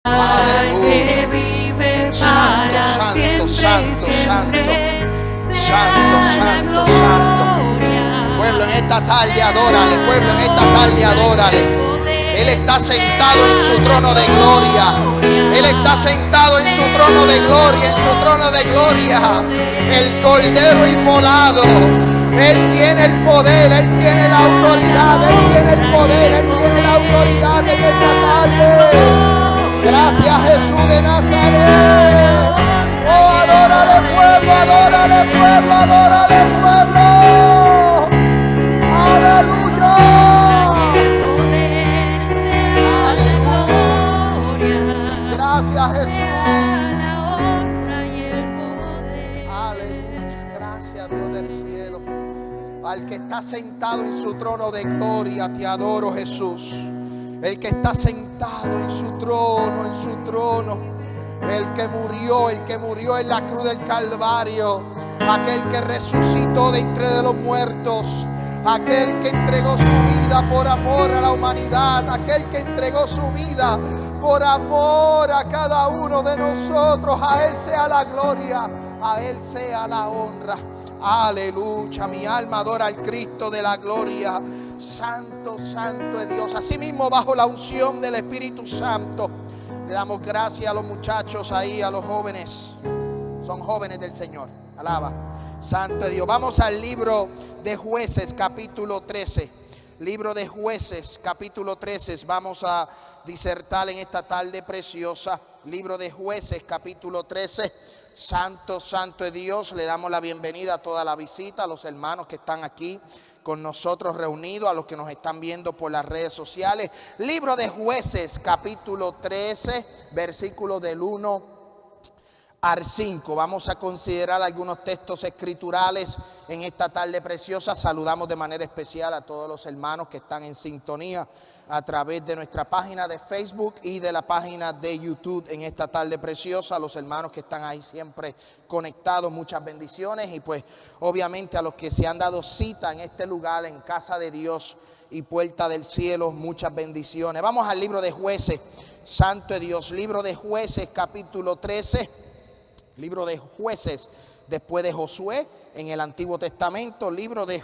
Aleluya. Santo, santo, santo, santo. Santo, santo, santo. Pueblo, en esta tarde adórale. Pueblo, en esta tarde adórale. Él está sentado en su trono de gloria. Él está sentado en su trono de gloria, en su trono de gloria. El Cordero inmolado. Él tiene el poder, Él tiene la autoridad, Él tiene el poder, Él tiene la autoridad en esta tarde. Gracias, Jesús de Nazaret. Oh, adórale pueblo, adórale pueblo, adórale pueblo. Aleluya. Aleluya. Gracias, Jesús. Aleluya. Gracias, Dios del cielo. Al que está sentado en su trono de gloria, te adoro, Jesús. El que está sentado en su trono, el que murió en la cruz del Calvario, aquel que resucitó de entre los muertos, aquel que entregó su vida por amor a la humanidad, aquel que entregó su vida por amor a cada uno de nosotros. A Él sea la gloria, a Él sea la honra. Aleluya, mi alma adora al Cristo de la gloria. Santo, santo es Dios. Asimismo, bajo la unción del Espíritu Santo, le damos gracias a los muchachos ahí, a los jóvenes. Son jóvenes del Señor. Alaba. Santo es Dios. Vamos al libro de Jueces, capítulo 13. Libro de Jueces, capítulo 13. Vamos a disertar en esta tarde preciosa. Libro de Jueces, capítulo 13. Santo, santo es Dios. Le damos la bienvenida a toda la visita, a los hermanos que están aquí con nosotros reunidos, a los que nos están viendo por las redes sociales. Libro de Jueces, capítulo 13, versículos del 1 al 5. Vamos a considerar algunos textos escriturales en esta tarde preciosa. Saludamos de manera especial a todos los hermanos que están en sintonía a través de nuestra página de Facebook y de la página de YouTube en esta tarde preciosa. A los hermanos que están ahí siempre conectados, muchas bendiciones. Y pues obviamente a los que se han dado cita en este lugar, en casa de Dios y puerta del cielo, muchas bendiciones. Vamos al libro de Jueces. Santo es Dios. Libro de Jueces, capítulo 13. Libro de Jueces después de Josué en el Antiguo Testamento. Libro de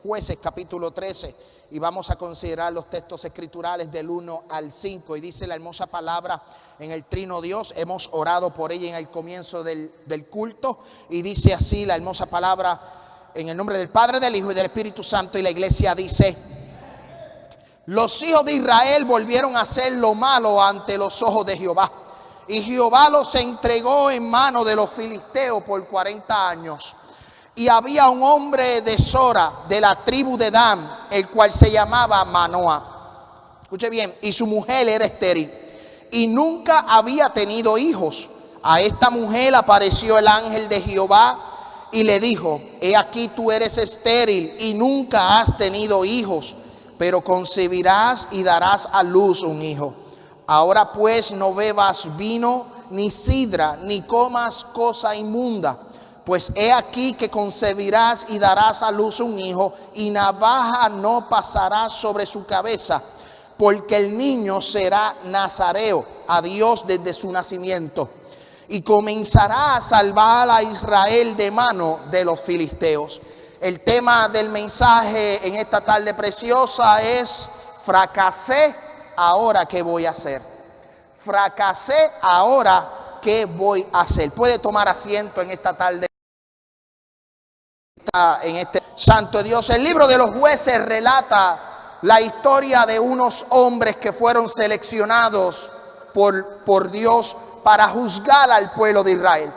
Jueces, capítulo 13. Y vamos a considerar los textos escriturales del 1 al 5. Y dice la hermosa palabra en el Trino Dios. Hemos orado por ella en el comienzo del culto. Y dice así la hermosa palabra en el nombre del Padre, del Hijo y del Espíritu Santo. Y la iglesia dice: los hijos de Israel volvieron a hacer lo malo ante los ojos de Jehová. Y Jehová los entregó en mano de los filisteos por 40 años. Y había un hombre de Sora, de la tribu de Dan, el cual se llamaba Manoah. Escuche bien, y su mujer era estéril, y nunca había tenido hijos. A esta mujer apareció el ángel de Jehová y le dijo: he aquí tú eres estéril y nunca has tenido hijos, pero concebirás y darás a luz un hijo. Ahora pues no bebas vino, ni sidra, ni comas cosa inmunda. Pues he aquí que concebirás y darás a luz un hijo, y navaja no pasará sobre su cabeza, porque el niño será nazareo a Dios desde su nacimiento, y comenzará a salvar a Israel de mano de los filisteos. El tema del mensaje en esta tarde preciosa es: fracasé, ahora ¿qué voy a hacer? Fracasé, ahora ¿qué voy a hacer? Puede tomar asiento en esta tarde. En este santo Dios. El libro de los Jueces relata la historia de unos hombres que fueron seleccionados por Dios para juzgar al pueblo de Israel.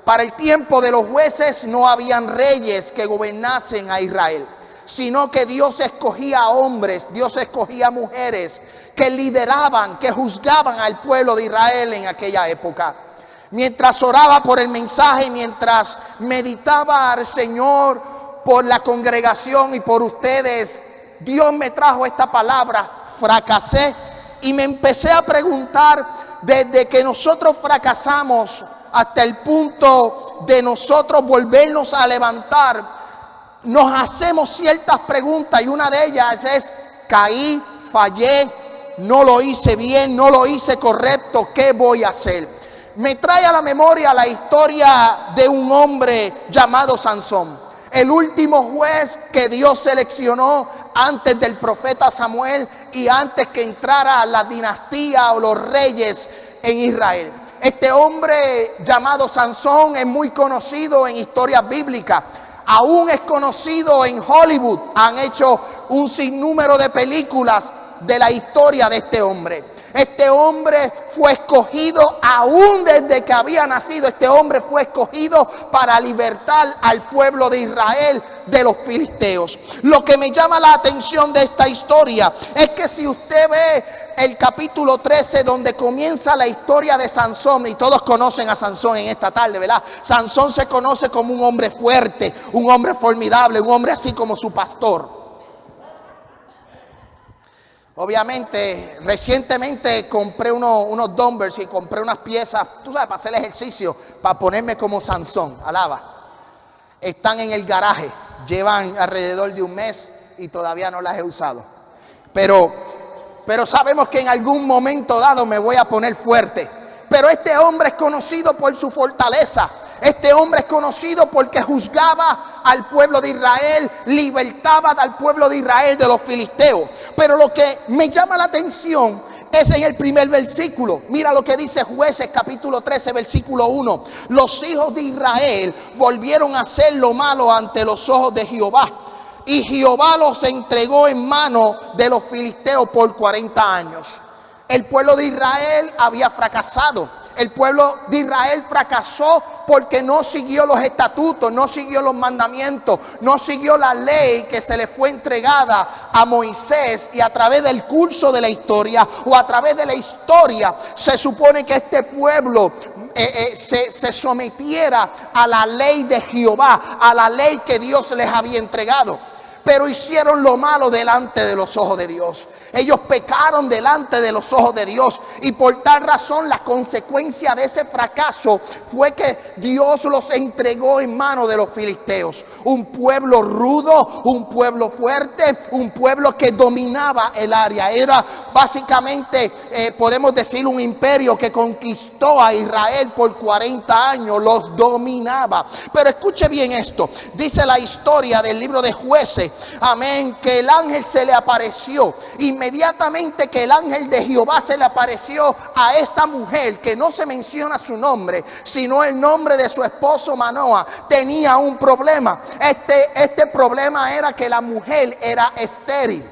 Para el tiempo de los jueces no habían reyes que gobernasen a Israel, sino que Dios escogía hombres, Dios escogía mujeres que lideraban, que juzgaban al pueblo de Israel en aquella época. Mientras oraba por el mensaje, mientras meditaba al Señor por la congregación y por ustedes, Dios me trajo esta palabra: fracasé. Y me empecé a preguntar, desde que nosotros fracasamos hasta el punto de nosotros volvernos a levantar, nos hacemos ciertas preguntas, y una de ellas es: caí, fallé, no lo hice bien, no lo hice correcto, ¿qué voy a hacer? Me trae a la memoria la historia de un hombre llamado Sansón, el último juez que Dios seleccionó antes del profeta Samuel y antes que entrara la dinastía o los reyes en Israel. Este hombre llamado Sansón es muy conocido en historias bíblicas. Aún es conocido en Hollywood. Han hecho un sinnúmero de películas de la historia de este hombre. Este hombre fue escogido aún desde que había nacido. Este hombre fue escogido para libertar al pueblo de Israel de los filisteos. Lo que me llama la atención de esta historia es que si usted ve el capítulo 13 donde comienza la historia de Sansón, y todos conocen a Sansón en esta tarde, ¿verdad? Sansón se conoce como un hombre fuerte, un hombre formidable, un hombre así como su pastor. Obviamente, recientemente compré unos dumbbells y compré unas piezas, tú sabes, para hacer ejercicio, para ponerme como Sansón, alaba. Están en el garaje, llevan alrededor de un mes y todavía no las he usado. Pero sabemos que en algún momento dado me voy a poner fuerte. Pero este hombre es conocido por su fortaleza. Este hombre es conocido porque juzgaba al pueblo de Israel, libertaba al pueblo de Israel de los filisteos. Pero lo que me llama la atención es en el primer versículo. Mira lo que dice Jueces capítulo 13 versículo 1. Los hijos de Israel volvieron a hacer lo malo ante los ojos de Jehová. Y Jehová los entregó en mano de los filisteos por 40 años. El pueblo de Israel había fracasado. El pueblo de Israel fracasó porque no siguió los estatutos, no siguió los mandamientos, no siguió la ley que se le fue entregada a Moisés. Y a través del curso de la historia o a través de la historia se supone que este pueblo se sometiera a la ley de Jehová, a la ley que Dios les había entregado. Pero hicieron lo malo delante de los ojos de Dios. Ellos pecaron delante de los ojos de Dios. Y por tal razón la consecuencia de ese fracaso fue que Dios los entregó en manos de los filisteos. Un pueblo rudo, un pueblo fuerte, un pueblo que dominaba el área. Era básicamente, podemos decir, un imperio que conquistó a Israel por 40 años. Los dominaba. Pero escuche bien esto. Dice la historia del libro de Jueces. Amén, que el ángel se le apareció. Inmediatamente que el ángel de Jehová se le apareció a esta mujer, que no se menciona su nombre, sino el nombre de su esposo Manoa, tenía un problema. Este problema era que la mujer era estéril,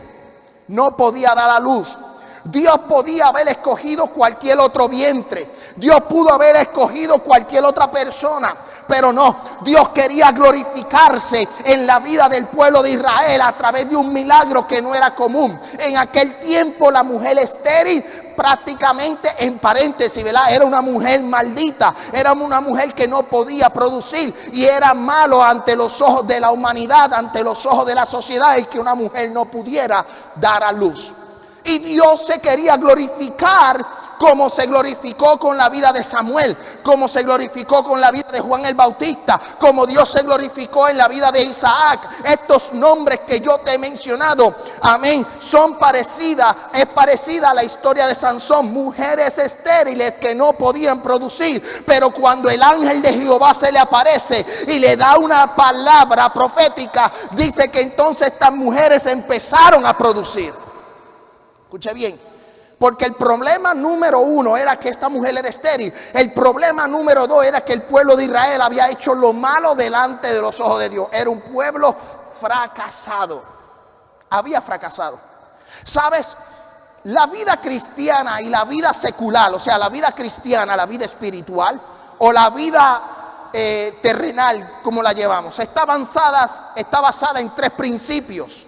no podía dar a luz. Dios podía haber escogido cualquier otro vientre. Dios pudo haber escogido cualquier otra persona. Pero no, Dios quería glorificarse en la vida del pueblo de Israel a través de un milagro que no era común. En aquel tiempo la mujer estéril, prácticamente en paréntesis, ¿verdad?, era una mujer maldita, era una mujer que no podía producir y era malo ante los ojos de la humanidad, ante los ojos de la sociedad, el que una mujer no pudiera dar a luz. Y Dios se quería glorificar como se glorificó con la vida de Samuel, como se glorificó con la vida de Juan el Bautista, como Dios se glorificó en la vida de Isaac. Estos nombres que yo te he mencionado, amén, es parecida a la historia de Sansón. Mujeres estériles que no podían producir, pero cuando el ángel de Jehová se le aparece y le da una palabra profética, dice que entonces estas mujeres empezaron a producir. Escuche bien. Porque el problema número uno era que esta mujer era estéril. El problema número dos era que el pueblo de Israel había hecho lo malo delante de los ojos de Dios. Era un pueblo fracasado. Había fracasado. ¿Sabes? La vida cristiana y la vida secular, o sea, la vida cristiana, la vida espiritual o la vida terrenal, como la llevamos, está basada en 3 principios.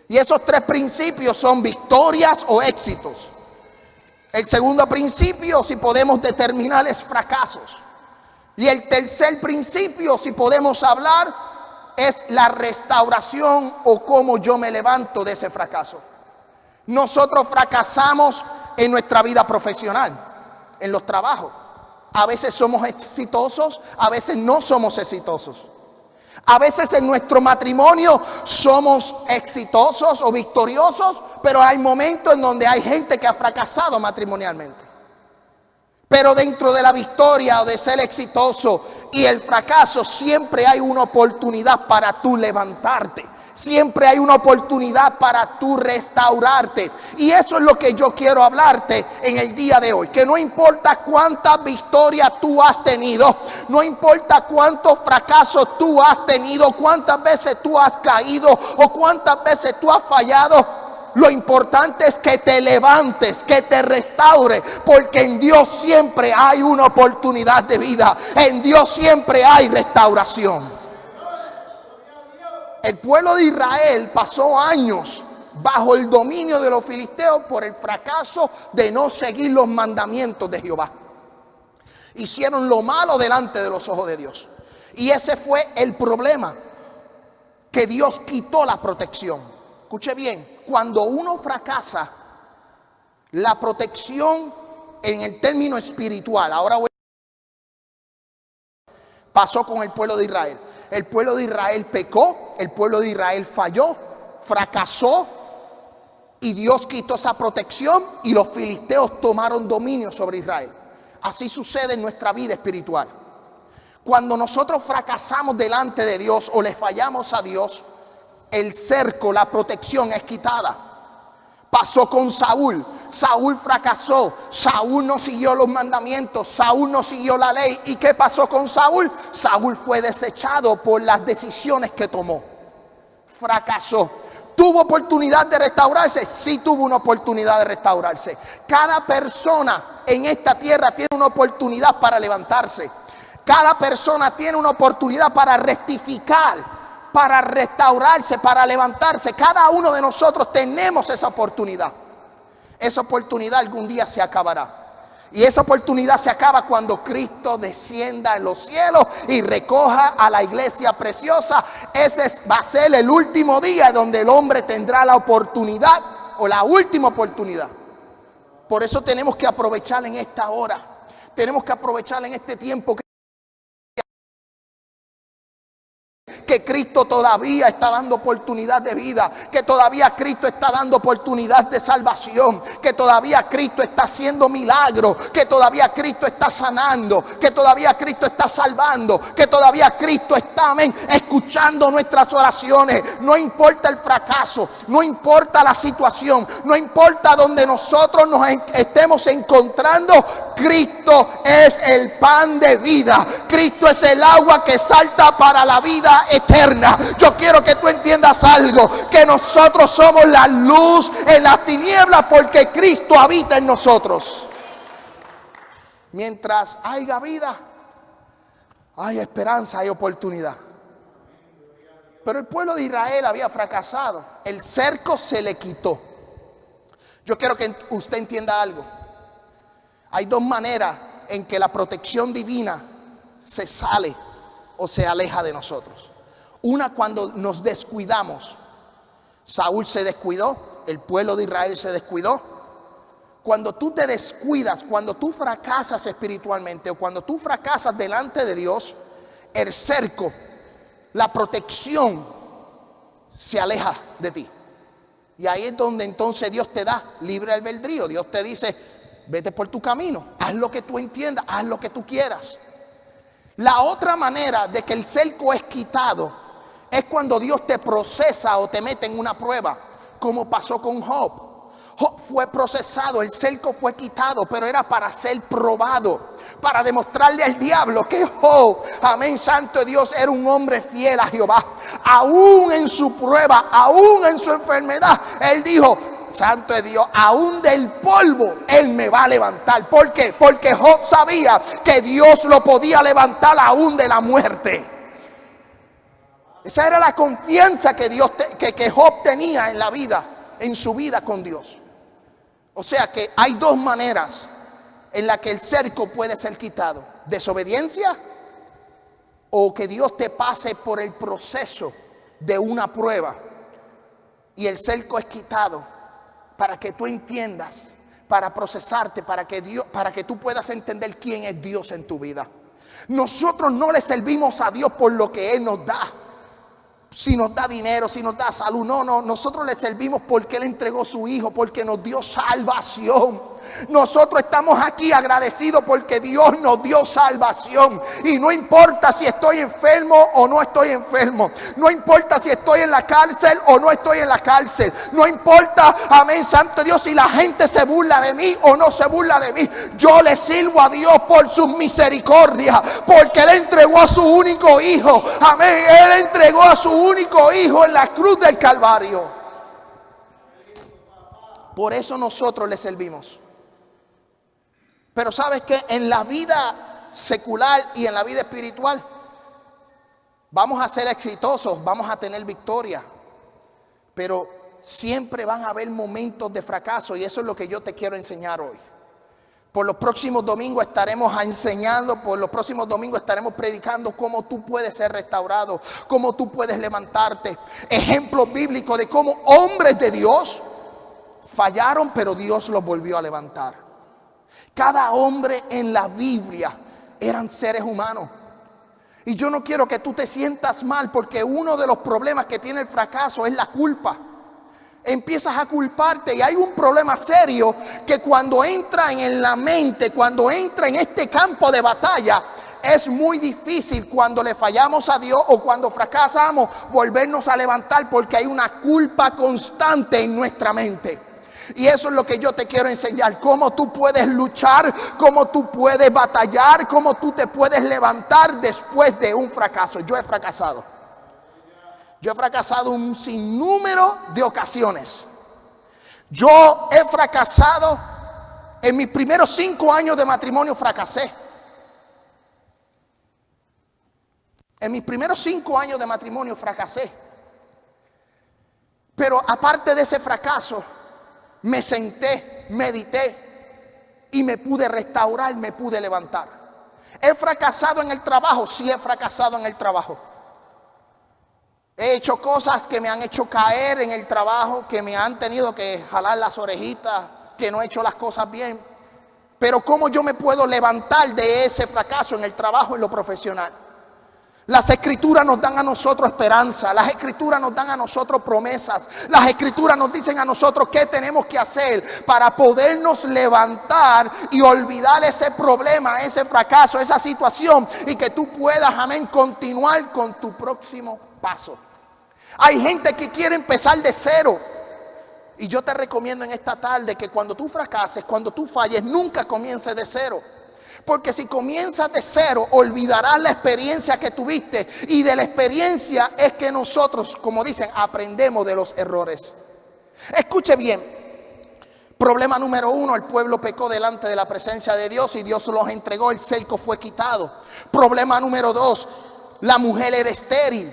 Y esos 3 principios son victorias o éxitos. El segundo principio, si podemos determinar, es fracasos. Y el tercer principio, si podemos hablar, es la restauración o cómo yo me levanto de ese fracaso. Nosotros fracasamos en nuestra vida profesional, en los trabajos. A veces somos exitosos, a veces no somos exitosos. A veces en nuestro matrimonio somos exitosos o victoriosos, pero hay momentos en donde hay gente que ha fracasado matrimonialmente. Pero dentro de la victoria o de ser exitoso y el fracaso siempre hay una oportunidad para tú levantarte. Siempre hay una oportunidad para tú restaurarte. Y eso es lo que yo quiero hablarte en el día de hoy. Que no importa cuántas victorias tú has tenido, no importa cuántos fracasos tú has tenido, cuántas veces tú has caído o cuántas veces tú has fallado. Lo importante es que te levantes, que te restaure, porque en Dios siempre hay una oportunidad de vida. En Dios siempre hay restauración. El pueblo de Israel pasó años bajo el dominio de los filisteos por el fracaso de no seguir los mandamientos de Jehová. Hicieron lo malo delante de los ojos de Dios. Y ese fue el problema, que Dios quitó la protección. Escuche bien, cuando uno fracasa, la protección en el término espiritual, pasó con el pueblo de Israel. El pueblo de Israel pecó, el pueblo de Israel falló, fracasó y Dios quitó esa protección y los filisteos tomaron dominio sobre Israel. Así sucede en nuestra vida espiritual. Cuando nosotros fracasamos delante de Dios o le fallamos a Dios, el cerco, la protección es quitada. Pasó con Saúl. Saúl fracasó. Saúl no siguió los mandamientos. Saúl no siguió la ley. ¿Y qué pasó con Saúl? Saúl fue desechado por las decisiones que tomó. Fracasó. ¿Tuvo oportunidad de restaurarse? Sí, tuvo una oportunidad de restaurarse. Cada persona en esta tierra tiene una oportunidad para levantarse. Cada persona tiene una oportunidad para rectificar, para restaurarse, para levantarse. Cada uno de nosotros tenemos esa oportunidad. Esa oportunidad algún día se acabará. Y esa oportunidad se acaba cuando Cristo descienda en los cielos y recoja a la iglesia preciosa. Va a ser el último día donde el hombre tendrá la oportunidad, o la última oportunidad. Por eso tenemos que aprovechar en esta hora. Tenemos que aprovechar en este tiempo que Cristo todavía está dando oportunidad de vida, que todavía Cristo está dando oportunidad de salvación, que todavía Cristo está haciendo milagros, que todavía Cristo está sanando, que todavía Cristo está salvando, que todavía Cristo está, amén, escuchando nuestras oraciones. No importa el fracaso, no importa la situación, no importa donde nosotros nos estemos encontrando, Cristo es el pan de vida. Cristo es el agua que salta para la vida eterna. Yo quiero que tú entiendas algo, que nosotros somos la luz en las tinieblas porque Cristo habita en nosotros. Mientras haya vida, hay esperanza, hay oportunidad. Pero el pueblo de Israel había fracasado. El cerco se le quitó. Yo quiero que usted entienda algo. Hay dos maneras en que la protección divina se sale o se aleja de nosotros. Una, cuando nos descuidamos. Saúl se descuidó, el pueblo de Israel se descuidó. Cuando tú te descuidas, cuando tú fracasas espiritualmente o cuando tú fracasas delante de Dios, el cerco, la protección se aleja de ti. Y ahí es donde entonces Dios te da libre albedrío. Dios te dice: vete por tu camino, haz lo que tú entiendas, haz lo que tú quieras. La otra manera de que el cerco es quitado es cuando Dios te procesa o te mete en una prueba, como pasó con Job. Job fue procesado, el cerco fue quitado, pero era para ser probado, para demostrarle al diablo que Job, amén, santo Dios, era un hombre fiel a Jehová. Aún en su prueba, aún en su enfermedad, él dijo: santo es Dios, aún del polvo Él me va a levantar. ¿Por qué? Porque Job sabía que Dios lo podía levantar aún de la muerte. Esa era la confianza que Job tenía en la vida, en su vida con Dios. O sea que hay dos maneras en las que el cerco puede ser quitado: desobediencia, o que Dios te pase por el proceso de una prueba y el cerco es quitado para que tú entiendas, para procesarte, para que tú puedas entender quién es Dios en tu vida. Nosotros no le servimos a Dios por lo que Él nos da. si nos da dinero, si nos da salud. No, nosotros le servimos porque Él entregó su Hijo, porque nos dio salvación. Nosotros estamos aquí agradecidos porque Dios nos dio salvación. Y no importa si estoy enfermo o no estoy enfermo. No importa si estoy en la cárcel o no estoy en la cárcel. No importa, amén, santo Dios, si la gente se burla de mí o no se burla de mí. Yo le sirvo a Dios por sus misericordias, porque Él entregó a su único Hijo. Amén, Él entregó a su único Hijo en la cruz del Calvario. Por eso nosotros le servimos. Pero sabes que en la vida secular y en la vida espiritual vamos a ser exitosos, vamos a tener victoria, pero siempre van a haber momentos de fracaso, y eso es lo que yo te quiero enseñar hoy. Por los próximos domingos estaremos enseñando, por los próximos domingos estaremos predicando cómo tú puedes ser restaurado, cómo tú puedes levantarte. Ejemplos bíblicos de cómo hombres de Dios fallaron, pero Dios los volvió a levantar. Cada hombre en la Biblia eran seres humanos. Y yo no quiero que tú te sientas mal, porque uno de los problemas que tiene el fracaso es la culpa. Empiezas a culparte, y hay un problema serio que cuando entra en la mente, cuando entra en este campo de batalla, es muy difícil cuando le fallamos a Dios o cuando fracasamos volvernos a levantar, porque hay una culpa constante en nuestra mente. Y eso es lo que yo te quiero enseñar, cómo tú puedes luchar, cómo tú puedes batallar, cómo tú te puedes levantar después de un fracaso. Yo he fracasado un sinnúmero de ocasiones. Yo he fracasado, en mis primeros 5 años de matrimonio fracasé. En mis primeros 5 años de matrimonio fracasé. Pero aparte de ese fracaso, me senté, medité y me pude restaurar, me pude levantar. ¿He fracasado en el trabajo? Sí, he fracasado en el trabajo. He hecho cosas que me han hecho caer en el trabajo, que me han tenido que jalar las orejitas, que no he hecho las cosas bien. Pero ¿cómo yo me puedo levantar de ese fracaso en el trabajo, en lo profesional? Las escrituras nos dan a nosotros esperanza, las escrituras nos dan a nosotros promesas, las escrituras nos dicen a nosotros qué tenemos que hacer para podernos levantar y olvidar ese problema, ese fracaso, esa situación, y que tú puedas, amén, continuar con tu próximo paso. Hay gente que quiere empezar de cero, y yo te recomiendo en esta tarde que cuando tú fracases, cuando tú falles, nunca comiences de cero. Porque si comienzas de cero, olvidarás la experiencia que tuviste. Y de la experiencia es que nosotros, como dicen, aprendemos de los errores. Escuche bien. Problema número 1, el pueblo pecó delante de la presencia de Dios y Dios los entregó, el cerco fue quitado. Problema número 2, la mujer era estéril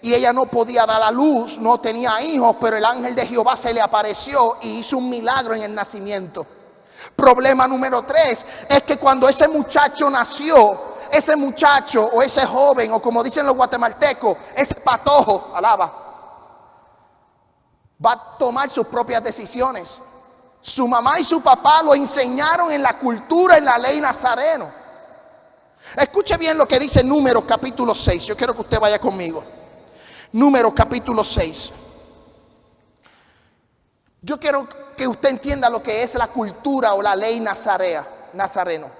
y ella no podía dar a luz, no tenía hijos, pero el ángel de Jehová se le apareció y hizo un milagro en el nacimiento. Problema número 3 es que cuando ese muchacho nació, ese muchacho o ese joven, o como dicen los guatemaltecos, ese patojo, alaba, va a tomar sus propias decisiones. Su mamá y su papá lo enseñaron en la cultura, en la ley nazareno. Escuche bien lo que dice Números capítulo 6. Yo quiero que usted vaya conmigo. Números capítulo 6. Yo quiero que usted entienda lo que es la cultura o la ley nazareno.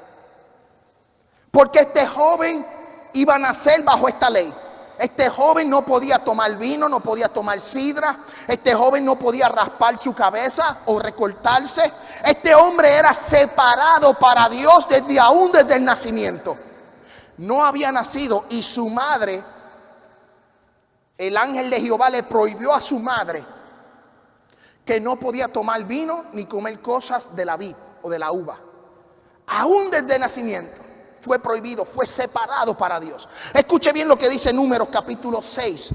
Porque este joven iba a nacer bajo esta ley. Este joven no podía tomar vino, no podía tomar sidra. Este joven no podía raspar su cabeza o recortarse. Este hombre era separado para Dios desde el nacimiento. No había nacido, y su madre, el ángel de Jehová le prohibió a su madre que no podía tomar vino ni comer cosas de la vid o de la uva. Aún desde el nacimiento fue prohibido, fue separado para Dios. Escuche bien lo que dice Números capítulo 6.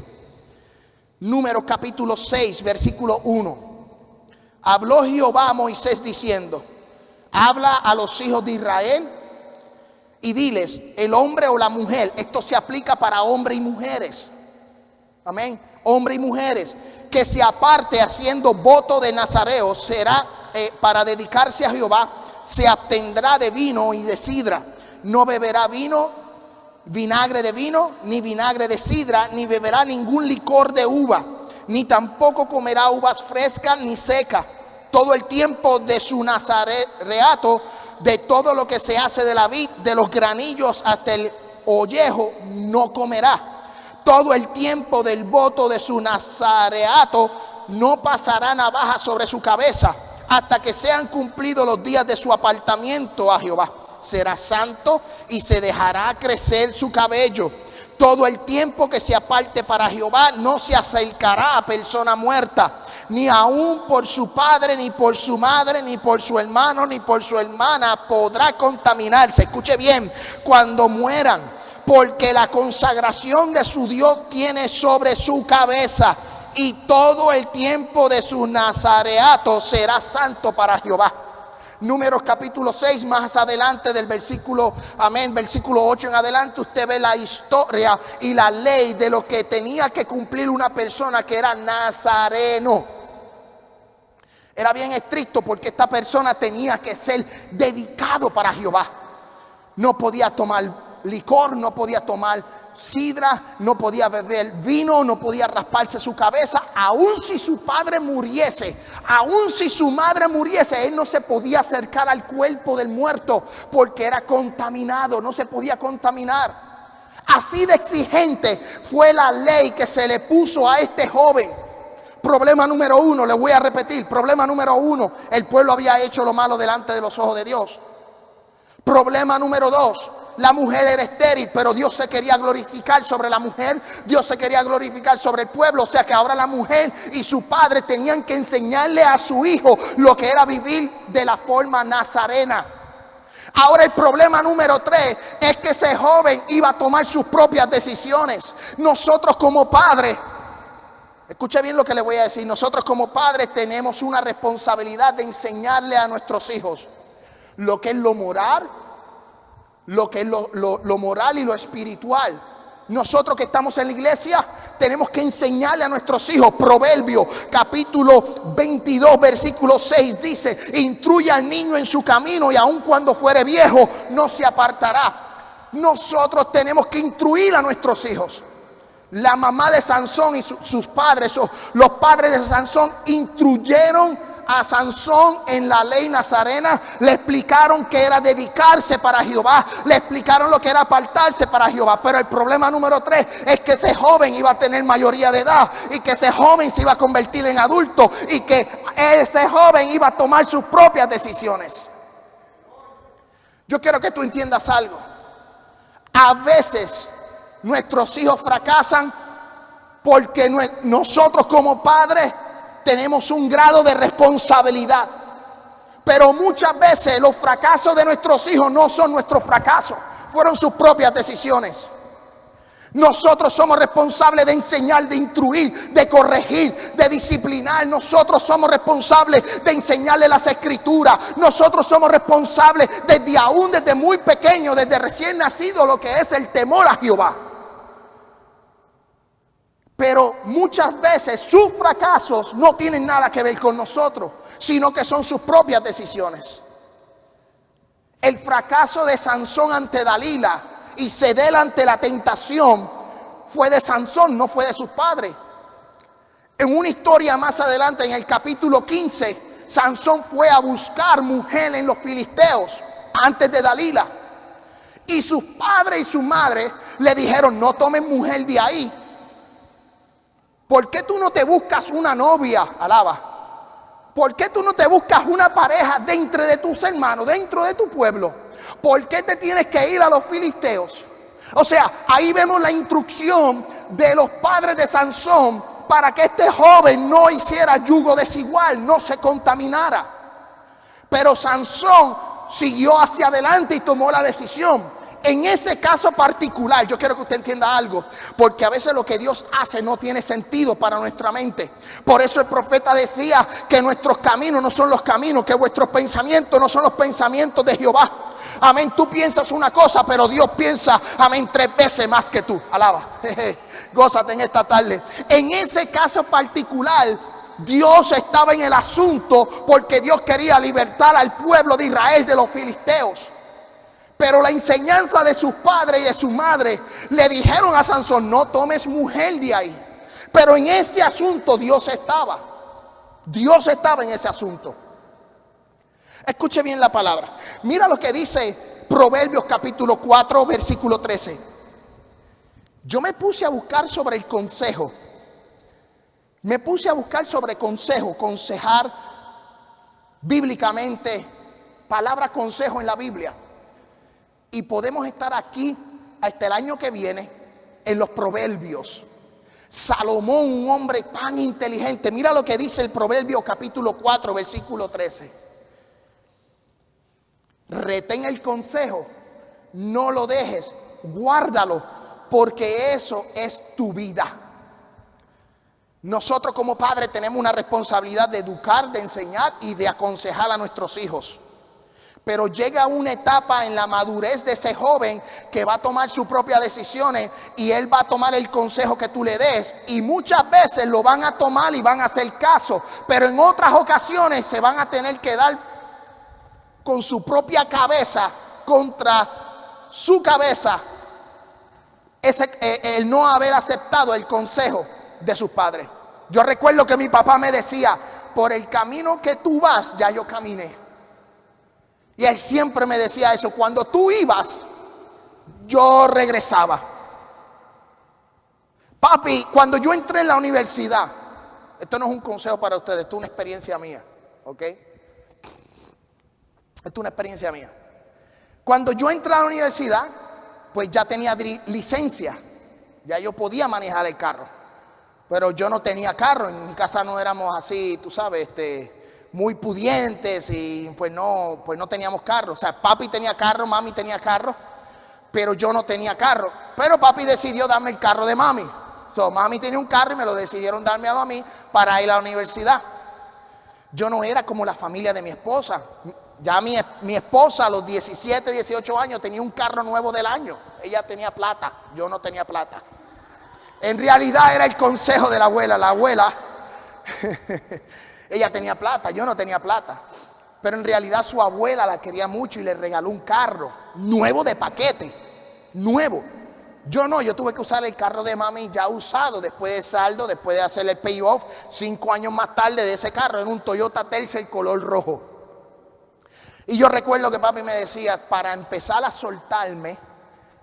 Números capítulo 6, versículo 1. Habló Jehová a Moisés diciendo: habla a los hijos de Israel y diles, el hombre o la mujer, esto se aplica para hombres y mujeres. Amén. Hombres y mujeres, que se aparte haciendo voto de nazareo, será para dedicarse a Jehová, se abstendrá de vino y de sidra, no beberá vino vinagre de vino, ni vinagre de sidra, ni beberá ningún licor de uva, ni tampoco comerá uvas frescas ni secas. Todo el tiempo de su nazareato, de todo lo que se hace de la vid, de los granillos hasta el ollejo, no comerá. Todo el tiempo del voto de su nazareato, no pasará navaja sobre su cabeza, hasta que sean cumplidos los días de su apartamiento a Jehová. Será santo y se dejará crecer su cabello. Todo el tiempo que se aparte para Jehová, no se acercará a persona muerta, ni aun por su padre, ni por su madre, ni por su hermano, ni por su hermana podrá contaminarse. Escuche bien, cuando mueran, porque la consagración de su Dios tiene sobre su cabeza, y todo el tiempo de su nazareato será santo para Jehová. Números capítulo 6, más adelante del versículo 8 en adelante, usted ve la historia y la ley de lo que tenía que cumplir una persona que era nazareno. Era bien estricto porque esta persona tenía que ser dedicado para Jehová. No podía tomar licor, no podía tomar sidra, no podía beber vino, no podía rasparse su cabeza. Aun si su padre muriese, aun si su madre muriese, él no se podía acercar al cuerpo del muerto porque era contaminado, no se podía contaminar. Así de exigente fue la ley que se le puso a este joven. Problema número 1, le voy a repetir, problema número 1, el pueblo había hecho lo malo delante de los ojos de Dios. Problema número 2, la mujer era estéril, pero Dios se quería glorificar sobre la mujer, Dios se quería glorificar sobre el pueblo. O sea que ahora la mujer y su padre tenían que enseñarle a su hijo lo que era vivir de la forma nazarena. Ahora el problema número 3 es que ese joven iba a tomar sus propias decisiones. Nosotros como padres, escuche bien lo que le voy a decir, nosotros como padres tenemos una responsabilidad de enseñarle a nuestros hijos lo que es lo moral, lo que es lo moral y lo espiritual. Nosotros que estamos en la iglesia tenemos que enseñarle a nuestros hijos. Proverbios capítulo 22 versículo 6 dice: instruye al niño en su camino y aun cuando fuere viejo no se apartará. Nosotros tenemos que instruir a nuestros hijos. La mamá de Sansón y sus padres, los padres de Sansón, instruyeron a Sansón en la ley nazarena. Le explicaron que era dedicarse para Jehová, le explicaron lo que era apartarse para Jehová. Pero el problema número 3 es que ese joven iba a tener mayoría de edad, y que ese joven se iba a convertir en adulto, y que ese joven iba a tomar sus propias decisiones. Yo quiero que tú entiendas algo. A veces nuestros hijos fracasan porque nosotros como padres tenemos un grado de responsabilidad. Pero muchas veces los fracasos de nuestros hijos no son nuestros fracasos, fueron sus propias decisiones. Nosotros somos responsables de enseñar, de instruir, de corregir, de disciplinar. Nosotros somos responsables de enseñarle las escrituras. Nosotros somos responsables desde muy pequeño, desde recién nacido, lo que es el temor a Jehová. Pero muchas veces sus fracasos no tienen nada que ver con nosotros, sino que son sus propias decisiones. El fracaso de Sansón ante Dalila y ceder ante la tentación fue de Sansón, no fue de sus padres. En una historia más adelante, en el capítulo 15, Sansón fue a buscar mujer en los filisteos antes de Dalila. Y sus padres y su madre le dijeron: no tomen mujer de ahí. ¿Por qué tú no te buscas una novia? Alaba. ¿Por qué tú no te buscas una pareja dentro de tus hermanos, dentro de tu pueblo? ¿Por qué te tienes que ir a los filisteos? O sea, ahí vemos la instrucción de los padres de Sansón para que este joven no hiciera yugo desigual, no se contaminara. Pero Sansón siguió hacia adelante y tomó la decisión. En ese caso particular, yo quiero que usted entienda algo, porque a veces lo que Dios hace no tiene sentido para nuestra mente. Por eso el profeta decía que nuestros caminos no son los caminos, que vuestros pensamientos no son los pensamientos de Jehová. Amén, tú piensas una cosa, pero Dios piensa, amén, 3 veces más que tú. Alaba, gózate en esta tarde. En ese caso particular, Dios estaba en el asunto porque Dios quería libertar al pueblo de Israel de los filisteos. Pero la enseñanza de sus padres y de su madre le dijeron a Sansón: no tomes mujer de ahí. Pero en ese asunto Dios estaba. Dios estaba en ese asunto. Escuche bien la palabra. Mira lo que dice Proverbios capítulo 4, versículo 13. Yo me puse a buscar sobre el consejo. Me puse a buscar sobre consejo, consejar bíblicamente, palabra consejo en la Biblia. Y podemos estar aquí hasta el año que viene en los Proverbios. Salomón, un hombre tan inteligente. Mira lo que dice el Proverbio capítulo 4, versículo 13. Retén el consejo, no lo dejes, guárdalo, porque eso es tu vida. Nosotros como padres tenemos una responsabilidad de educar, de enseñar y de aconsejar a nuestros hijos. Pero llega una etapa en la madurez de ese joven que va a tomar sus propias decisiones y él va a tomar el consejo que tú le des. Y muchas veces lo van a tomar y van a hacer caso. Pero en otras ocasiones se van a tener que dar con su propia cabeza contra su cabeza el no haber aceptado el consejo de sus padres. Yo recuerdo que mi papá me decía: por el camino que tú vas, ya yo caminé. Y él siempre me decía eso: cuando tú ibas, yo regresaba. Papi, cuando yo entré en la universidad, esto no es un consejo para ustedes, esto es una experiencia mía, ¿ok? Esto es una experiencia mía. Cuando yo entré a la universidad, pues ya tenía licencia, ya yo podía manejar el carro. Pero yo no tenía carro, en mi casa no éramos así, tú sabes, muy pudientes y pues no teníamos carro. O sea, papi tenía carro, mami tenía carro, pero yo no tenía carro. Pero papi decidió darme el carro de mami. Mami tenía un carro y me lo decidieron darme a mí para ir a la universidad. Yo no era como la familia de mi esposa. Ya mi esposa a los 17, 18 años tenía un carro nuevo del año. Ella tenía plata, yo no tenía plata. En realidad era el consejo de la abuela. La abuela ella tenía plata, yo no tenía plata. Pero en realidad su abuela la quería mucho y le regaló un carro nuevo de paquete, nuevo. Yo tuve que usar el carro de mami ya usado, después de saldo, después de hacer el payoff. 5 años más tarde de ese carro, en un Toyota Tercel color rojo. Y yo recuerdo que papi me decía, para empezar a soltarme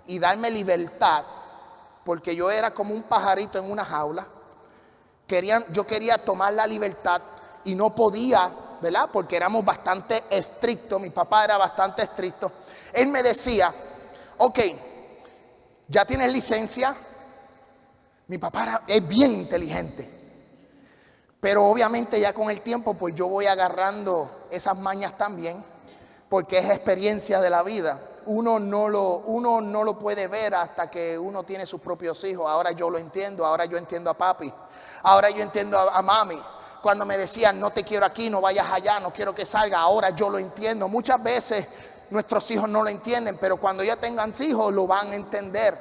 y darme libertad, porque yo era como un pajarito en una jaula, yo quería tomar la libertad y no podía, ¿verdad? Porque éramos bastante estrictos, mi papá era bastante estricto. Él me decía: ok, ya tienes licencia. Mi papá es bien inteligente, pero obviamente ya con el tiempo pues yo voy agarrando esas mañas también, porque es experiencia de la vida. Uno no lo puede ver hasta que uno tiene sus propios hijos. Ahora yo lo entiendo, ahora yo entiendo a papi, ahora yo entiendo a mami. Cuando me decían: no te quiero aquí, no vayas allá, no quiero que salga, ahora yo lo entiendo. Muchas veces nuestros hijos no lo entienden, pero cuando ya tengan hijos lo van a entender.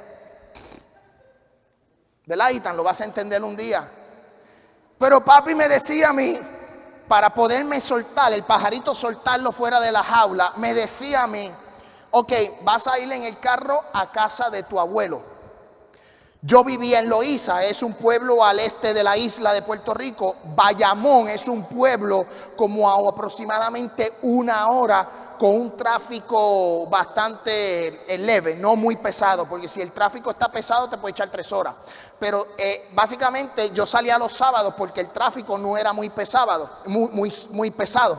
¿Verdad, Ethan? Lo vas a entender un día. Pero papi me decía a mí, para poderme soltar, el pajarito soltarlo fuera de la jaula, me decía a mí: ok, vas a ir en el carro a casa de tu abuelo. Yo vivía en Loíza, es un pueblo al este de la isla de Puerto Rico. Bayamón es un pueblo como a aproximadamente 1 hora, con un tráfico bastante leve, no muy pesado, porque si el tráfico está pesado te puede echar 3 horas. Pero básicamente yo salía los sábados porque el tráfico no era muy pesado, muy pesado.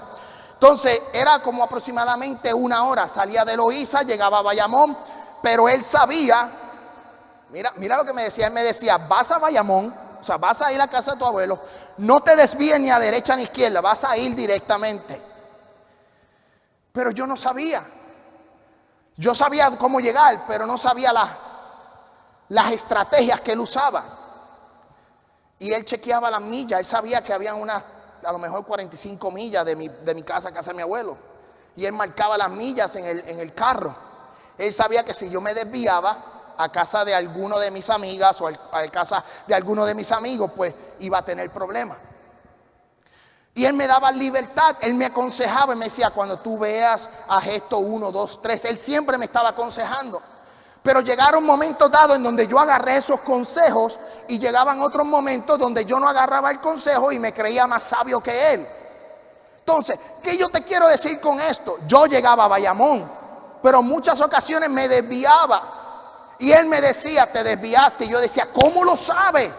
Entonces era como aproximadamente 1 hora. Salía de Loíza, llegaba a Bayamón, pero él sabía, mira lo que me decía. Él me decía: vas a Bayamón, o sea, vas a ir a casa de tu abuelo, no te desvíes ni a derecha ni a izquierda, vas a ir directamente. Pero yo no sabía. Yo sabía cómo llegar, pero no sabía las estrategias que él usaba. Y él chequeaba las millas. Él sabía que había a lo mejor 45 millas de mi casa a casa de mi abuelo. Y él marcaba las millas en el carro. Él sabía que si yo me desviaba a casa de alguno de mis amigas o a casa de alguno de mis amigos, pues iba a tener problemas. Y Él me daba libertad, Él me aconsejaba y me decía, cuando tú veas a gesto 1, 2, 3, Él siempre me estaba aconsejando. Pero llegaron momentos dados en donde yo agarré esos consejos y llegaban otros momentos donde yo no agarraba el consejo y me creía más sabio que Él. Entonces, ¿qué yo te quiero decir con esto? Yo llegaba a Bayamón, pero en muchas ocasiones me desviaba. Y Él me decía, te desviaste. Y yo decía, ¿cómo lo sabe?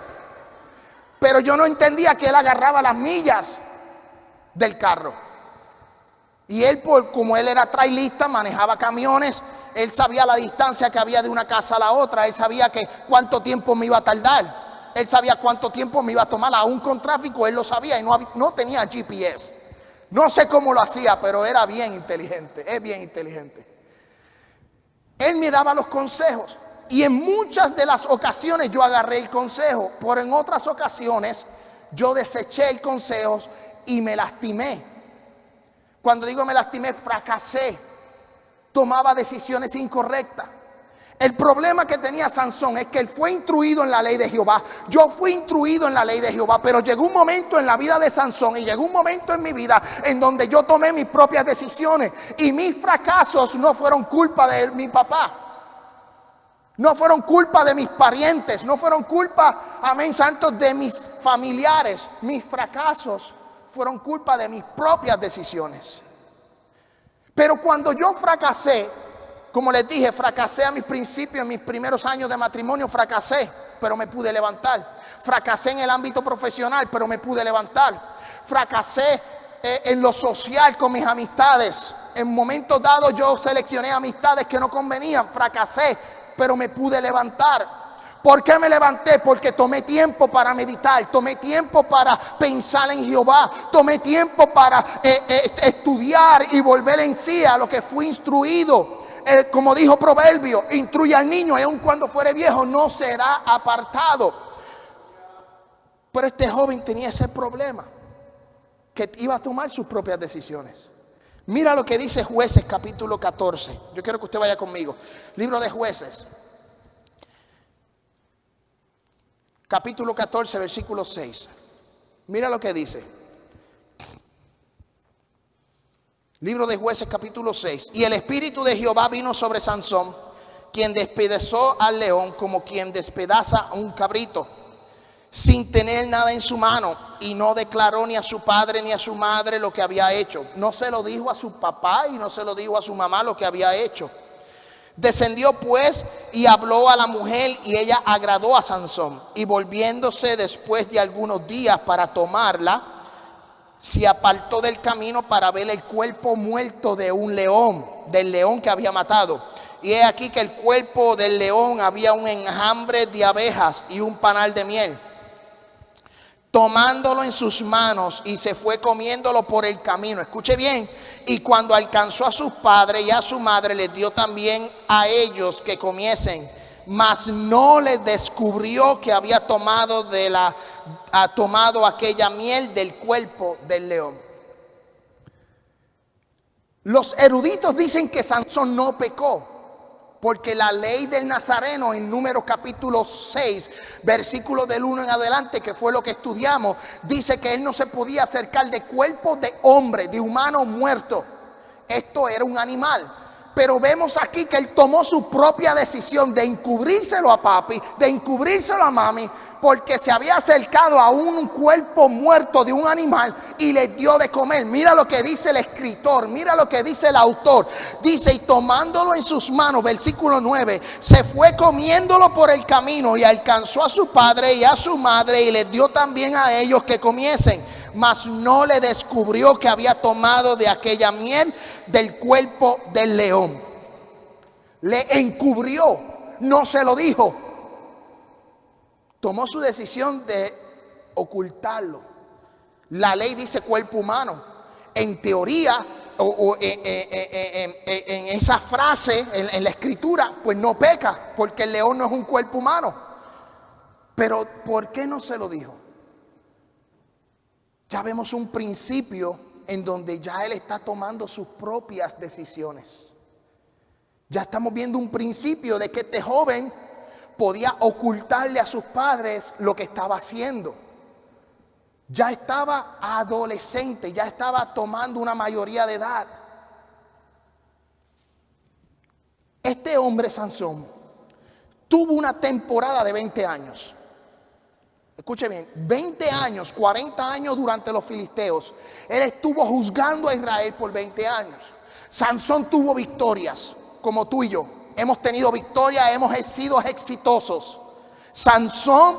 Pero yo no entendía que Él agarraba las millas del carro. Y Él, como Él era trailista, manejaba camiones, Él sabía la distancia que había de una casa a la otra. Él sabía que cuánto tiempo me iba a tardar. Él sabía cuánto tiempo me iba a tomar. Aún con tráfico Él lo sabía y no tenía GPS. No sé cómo lo hacía, pero era bien inteligente. Es bien inteligente. Él me daba los consejos. Y en muchas de las ocasiones yo agarré el consejo. Pero en otras ocasiones yo deseché el consejo y me lastimé. Cuando digo me lastimé, fracasé. Tomaba decisiones incorrectas. El problema que tenía Sansón es que él fue instruido en la ley de Jehová. Yo fui instruido en la ley de Jehová. Pero llegó un momento en la vida de Sansón y llegó un momento en mi vida en donde yo tomé mis propias decisiones. Y mis fracasos no fueron culpa de mi papá. No fueron culpa de mis parientes. No fueron culpa, amén santos, de mis familiares. Mis fracasos fueron culpa de mis propias decisiones. Pero cuando yo fracasé, como les dije, fracasé a mis principios, en mis primeros años de matrimonio fracasé, pero me pude levantar. Fracasé en el ámbito profesional, pero me pude levantar. Fracasé en lo social con mis amistades. En momentos dados yo seleccioné amistades que no convenían. Fracasé, pero me pude levantar. ¿Por qué me levanté? Porque tomé tiempo para meditar, tomé tiempo para pensar en Jehová, tomé tiempo para estudiar y volver en sí a lo que fui instruido. Como dijo Proverbio, instruye al niño y aun cuando fuere viejo no será apartado. Pero este joven tenía ese problema, que iba a tomar sus propias decisiones. Mira lo que dice Jueces capítulo 14. Yo quiero que usted vaya conmigo. Libro de Jueces. Capítulo 14, versículo 6. Mira lo que dice. Libro de Jueces, capítulo 6. Y el espíritu de Jehová vino sobre Sansón, quien despedazó al león como quien despedaza a un cabrito, sin tener nada en su mano. Y no declaró ni a su padre ni a su madre lo que había hecho. No se lo dijo a su papá y no se lo dijo a su mamá lo que había hecho. Descendió pues y habló a la mujer y ella agradó a Sansón. Y volviéndose después de algunos días para tomarla, se apartó del camino para ver el cuerpo muerto de un león, del león que había matado. Y he aquí que el cuerpo del león había un enjambre de abejas y un panal de miel. Tomándolo en sus manos y se fue comiéndolo por el camino. Escuche bien. Y cuando alcanzó a sus padres y a su madre, les dio también a ellos que comiesen. Mas no les descubrió que había tomado aquella miel del cuerpo del león. Los eruditos dicen que Sansón no pecó, porque la ley del Nazareno en Números capítulo 6, versículo del 1 en adelante, que fue lo que estudiamos, dice que él no se podía acercar de cuerpo de hombre, de humano muerto. Esto era un animal. Pero vemos aquí que él tomó su propia decisión de encubrírselo a papi, de encubrírselo a mami, porque se había acercado a un cuerpo muerto de un animal y le dio de comer. Mira lo que dice el escritor, mira lo que dice el autor. Dice, y tomándolo en sus manos, versículo 9, se fue comiéndolo por el camino y alcanzó a su padre y a su madre y les dio también a ellos que comiesen. Mas no le descubrió que había tomado de aquella miel del cuerpo del león. Le encubrió, no se lo dijo. Tomó su decisión de ocultarlo. La ley dice cuerpo humano. En teoría, en esa frase, en la escritura, pues no peca, porque el león no es un cuerpo humano. Pero ¿por qué no se lo dijo? Ya vemos un principio en donde ya él está tomando sus propias decisiones. Ya estamos viendo un principio de que este joven podía ocultarle a sus padres lo que estaba haciendo. ya estaba adolescente, ya estaba tomando una mayoría de edad. Este hombre Sansón tuvo una temporada de 20 años. Escuche bien, 20 años, 40 años durante los filisteos. Él estuvo juzgando a Israel por 20 años. Sansón tuvo victorias, como tú y yo. Hemos tenido victorias, hemos sido exitosos. Sansón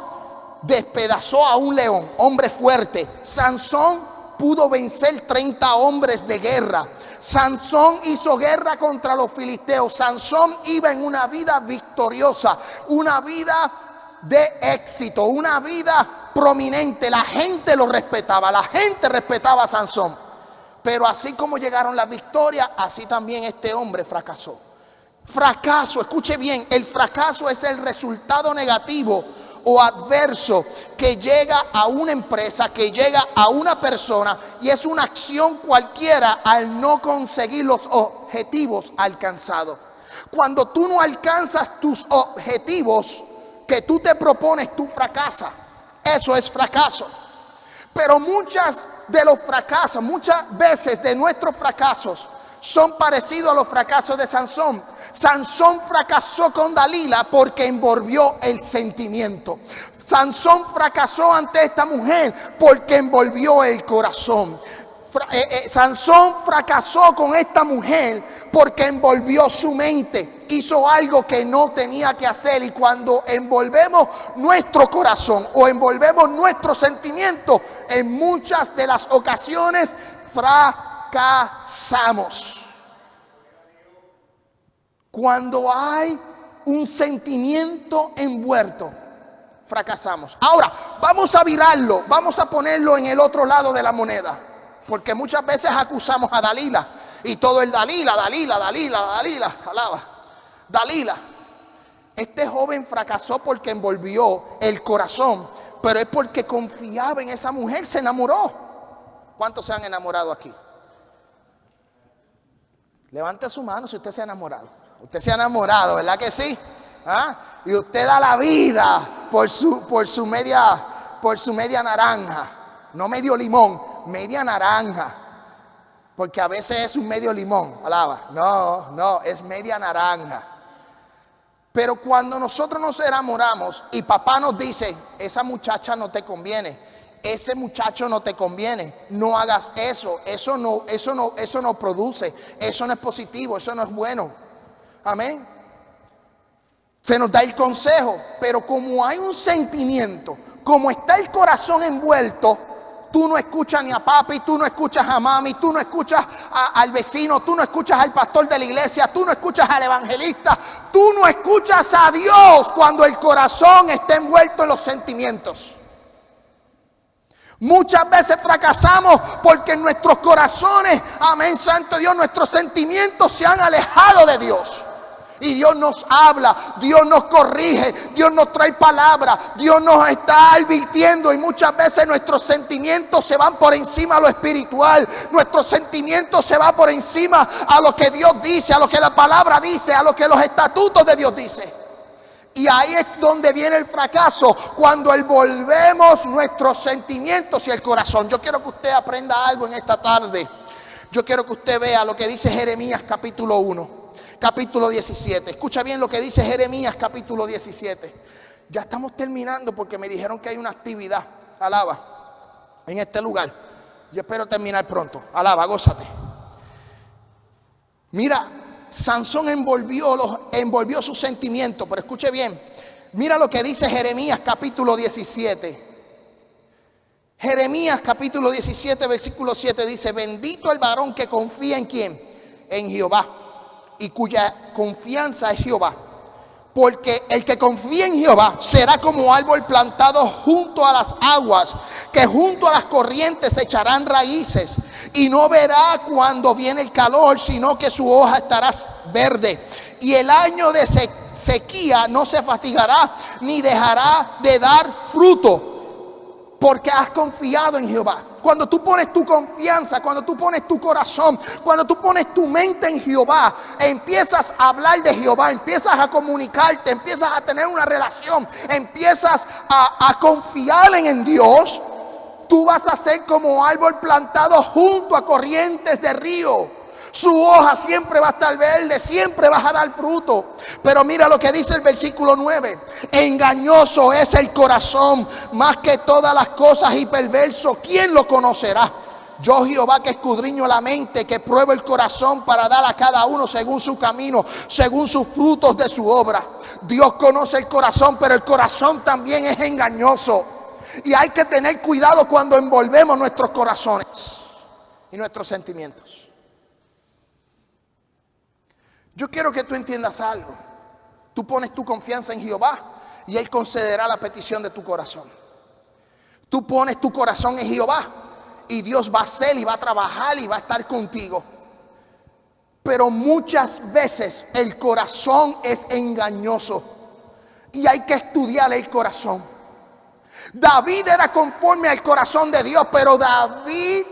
despedazó a un león, hombre fuerte. Sansón pudo vencer 30 hombres de guerra. Sansón hizo guerra contra los filisteos. Sansón iba en una vida victoriosa, una vida de éxito, una vida prominente. La gente lo respetaba, la gente respetaba a Sansón. Pero así como llegaron las victorias, así también este hombre fracasó. Fracaso, escuche bien, el fracaso es el resultado negativo o adverso que llega a una empresa, que llega a una persona, y es una acción cualquiera al no conseguir los objetivos alcanzados. Cuando tú no alcanzas tus objetivos que tú te propones, tú fracasas. Eso es fracaso. Pero muchas veces de nuestros fracasos son parecidos a los fracasos de Sansón. Sansón fracasó con Dalila porque envolvió el sentimiento. Sansón fracasó ante esta mujer porque envolvió el corazón. Sansón fracasó con esta mujer porque envolvió su mente. Hizo algo que no tenía que hacer. Y cuando envolvemos nuestro corazón o envolvemos nuestros sentimientos, en muchas de las ocasiones fracasamos. Cuando hay un sentimiento envuelto, fracasamos. Ahora, vamos a virarlo, vamos a ponerlo en el otro lado de la moneda. Porque muchas veces acusamos a Dalila y todo es Dalila, alaba. Dalila. Este joven fracasó porque envolvió el corazón, pero es porque confiaba en esa mujer, se enamoró. ¿Cuántos se han enamorado aquí? Levante su mano si usted se ha enamorado. Usted se ha enamorado, ¿verdad que sí? ¿Ah? Y usted da la vida por su media naranja, no medio limón, media naranja, porque a veces es un medio limón, alaba. No, es media naranja. Pero cuando nosotros nos enamoramos y papá nos dice, esa muchacha no te conviene, ese muchacho no te conviene, no hagas eso no produce, eso no es positivo, eso no es bueno. Amén. Se nos da el consejo, pero como hay un sentimiento, como está el corazón envuelto, tú no escuchas ni a papi, tú no escuchas a mami, tú no escuchas al vecino, tú no escuchas al pastor de la iglesia, tú no escuchas al evangelista, tú no escuchas a Dios cuando el corazón está envuelto en los sentimientos. Muchas veces fracasamos porque en nuestros corazones, amén, santo Dios, nuestros sentimientos se han alejado de Dios. Y Dios nos habla, Dios nos corrige, Dios nos trae palabra, Dios nos está advirtiendo, y muchas veces nuestros sentimientos se van por encima a lo espiritual, nuestros sentimientos se van por encima a lo que Dios dice, a lo que la palabra dice, a lo que los estatutos de Dios dice. Y ahí es donde viene el fracaso, cuando envolvemos nuestros sentimientos y el corazón. Yo quiero que usted aprenda algo en esta tarde. Yo quiero que usted vea lo que dice Jeremías capítulo 1. Capítulo 17. Escucha bien lo que dice Jeremías capítulo 17. Ya estamos terminando porque me dijeron que hay una actividad, alaba, en este lugar. Yo espero terminar pronto. Alaba, gózate. Mira, Sansón envolvió sus sentimientos, pero escuche bien. Mira lo que dice Jeremías capítulo 17. Jeremías capítulo 17 versículo 7 dice: bendito el varón que confía en ¿quién? En Jehová, y cuya confianza es Jehová. Porque el que confía en Jehová será como árbol plantado junto a las aguas, que junto a las corrientes echarán raíces, y no verá cuando viene el calor, sino que su hoja estará verde. Y el año de sequía no se fatigará, ni dejará de dar fruto, porque has confiado en Jehová. Cuando tú pones tu confianza, cuando tú pones tu corazón, cuando tú pones tu mente en Jehová, empiezas a hablar de Jehová, empiezas a comunicarte, empiezas a tener una relación, empiezas a confiar en Dios, Tú vas a ser como árbol plantado junto a corrientes de río. Su hoja siempre va a estar verde, siempre vas a dar fruto. Pero mira lo que dice el versículo 9. Engañoso es el corazón más que todas las cosas y perverso. ¿Quién lo conocerá? Yo, Jehová, que escudriño la mente, que pruebo el corazón para dar a cada uno según su camino, según sus frutos de su obra. Dios conoce el corazón, pero el corazón también es engañoso. Y hay que tener cuidado cuando envolvemos nuestros corazones y nuestros sentimientos. Yo quiero que tú entiendas algo. Tú pones tu confianza en Jehová y Él concederá la petición de tu corazón. Tú pones tu corazón en Jehová y Dios va a hacer y va a trabajar y va a estar contigo. Pero muchas veces el corazón es engañoso y hay que estudiar el corazón. David era conforme al corazón de Dios, pero David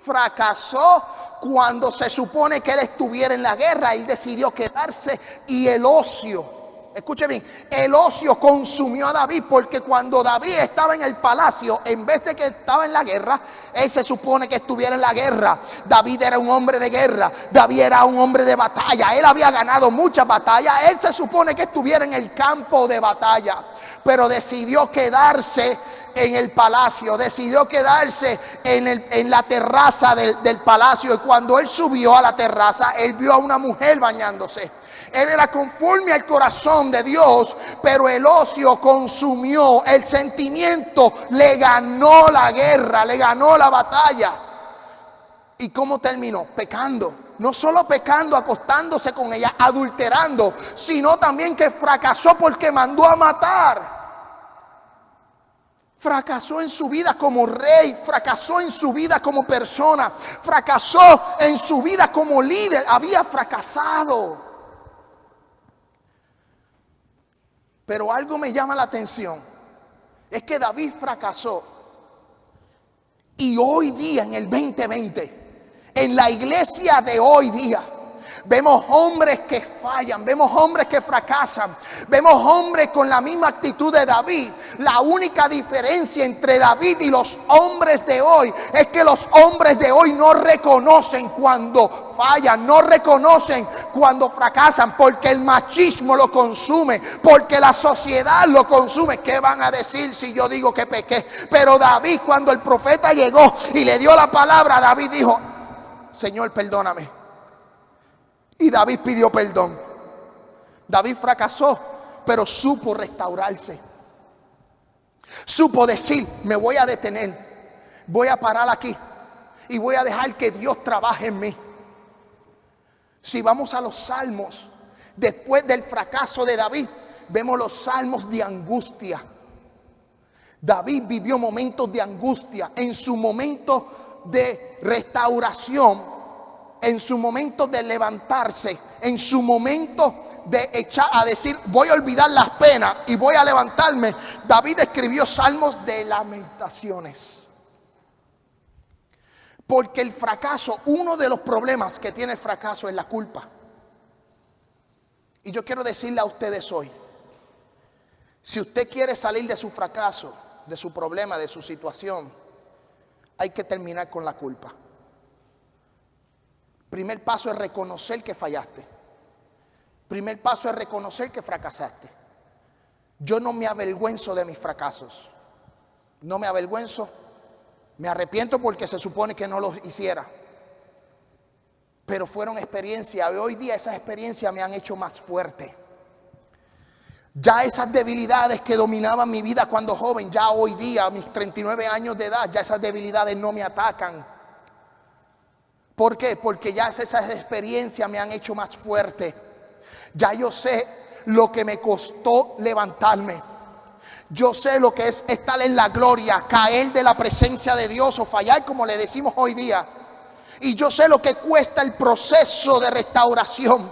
fracasó cuando se supone que él estuviera en la guerra. Él decidió quedarse y el ocio, escuche bien, el ocio consumió a David, porque cuando David estaba en el palacio, en vez de que estaba en la guerra, él se supone que estuviera en la guerra. David era un hombre de guerra, David era un hombre de batalla, él había ganado muchas batallas, él se supone que estuviera en el campo de batalla, pero decidió quedarse en el palacio, decidió quedarse en la terraza del palacio. Y cuando él subió a la terraza, él vio a una mujer bañándose. Él era conforme al corazón de Dios, pero el ocio consumió, el sentimiento le ganó la guerra, le ganó la batalla. ¿Y cómo terminó? Pecando. No solo pecando, acostándose con ella, adulterando, sino también que fracasó porque mandó a matar. Fracasó en su vida como rey, fracasó en su vida como persona, fracasó en su vida como líder, había fracasado. Pero algo me llama la atención, es que David fracasó. Y hoy día, en el 2020, en la iglesia de hoy día, vemos hombres que fallan, vemos hombres que fracasan, vemos hombres con la misma actitud de David. La única diferencia entre David y los hombres de hoy es que los hombres de hoy no reconocen cuando fallan, no reconocen cuando fracasan, porque el machismo lo consume, porque la sociedad lo consume. ¿Qué van a decir si yo digo que pequé? Pero David, cuando el profeta llegó y le dio la palabra, David dijo: Señor, perdóname. Y David pidió perdón. David fracasó, pero supo restaurarse. Supo decir: me voy a detener, voy a parar aquí y voy a dejar que Dios trabaje en mí. Si vamos a los salmos, después del fracaso de David, vemos los salmos de angustia. David vivió momentos de angustia. En su momento de restauración, en su momento de levantarse, en su momento de echar a decir: voy a olvidar las penas y voy a levantarme, David escribió salmos de lamentaciones. Porque el fracaso, uno de los problemas que tiene el fracaso es la culpa. Y yo quiero decirle a ustedes hoy, si usted quiere salir de su fracaso, de su problema, de su situación, hay que terminar con la culpa. Primer paso es reconocer que fallaste. Primer paso es reconocer que fracasaste. Yo no me avergüenzo de mis fracasos. No me avergüenzo. Me arrepiento porque se supone que no los hiciera. Pero fueron experiencias. Y hoy día esas experiencias me han hecho más fuerte. Ya esas debilidades que dominaban mi vida cuando joven, ya hoy día, a mis 39 años de edad, ya esas debilidades no me atacan. ¿Por qué? Porque ya esas experiencias me han hecho más fuerte. Ya yo sé lo que me costó levantarme. Yo sé lo que es estar en la gloria, caer de la presencia de Dios o fallar, como le decimos hoy día. Y yo sé lo que cuesta el proceso de restauración.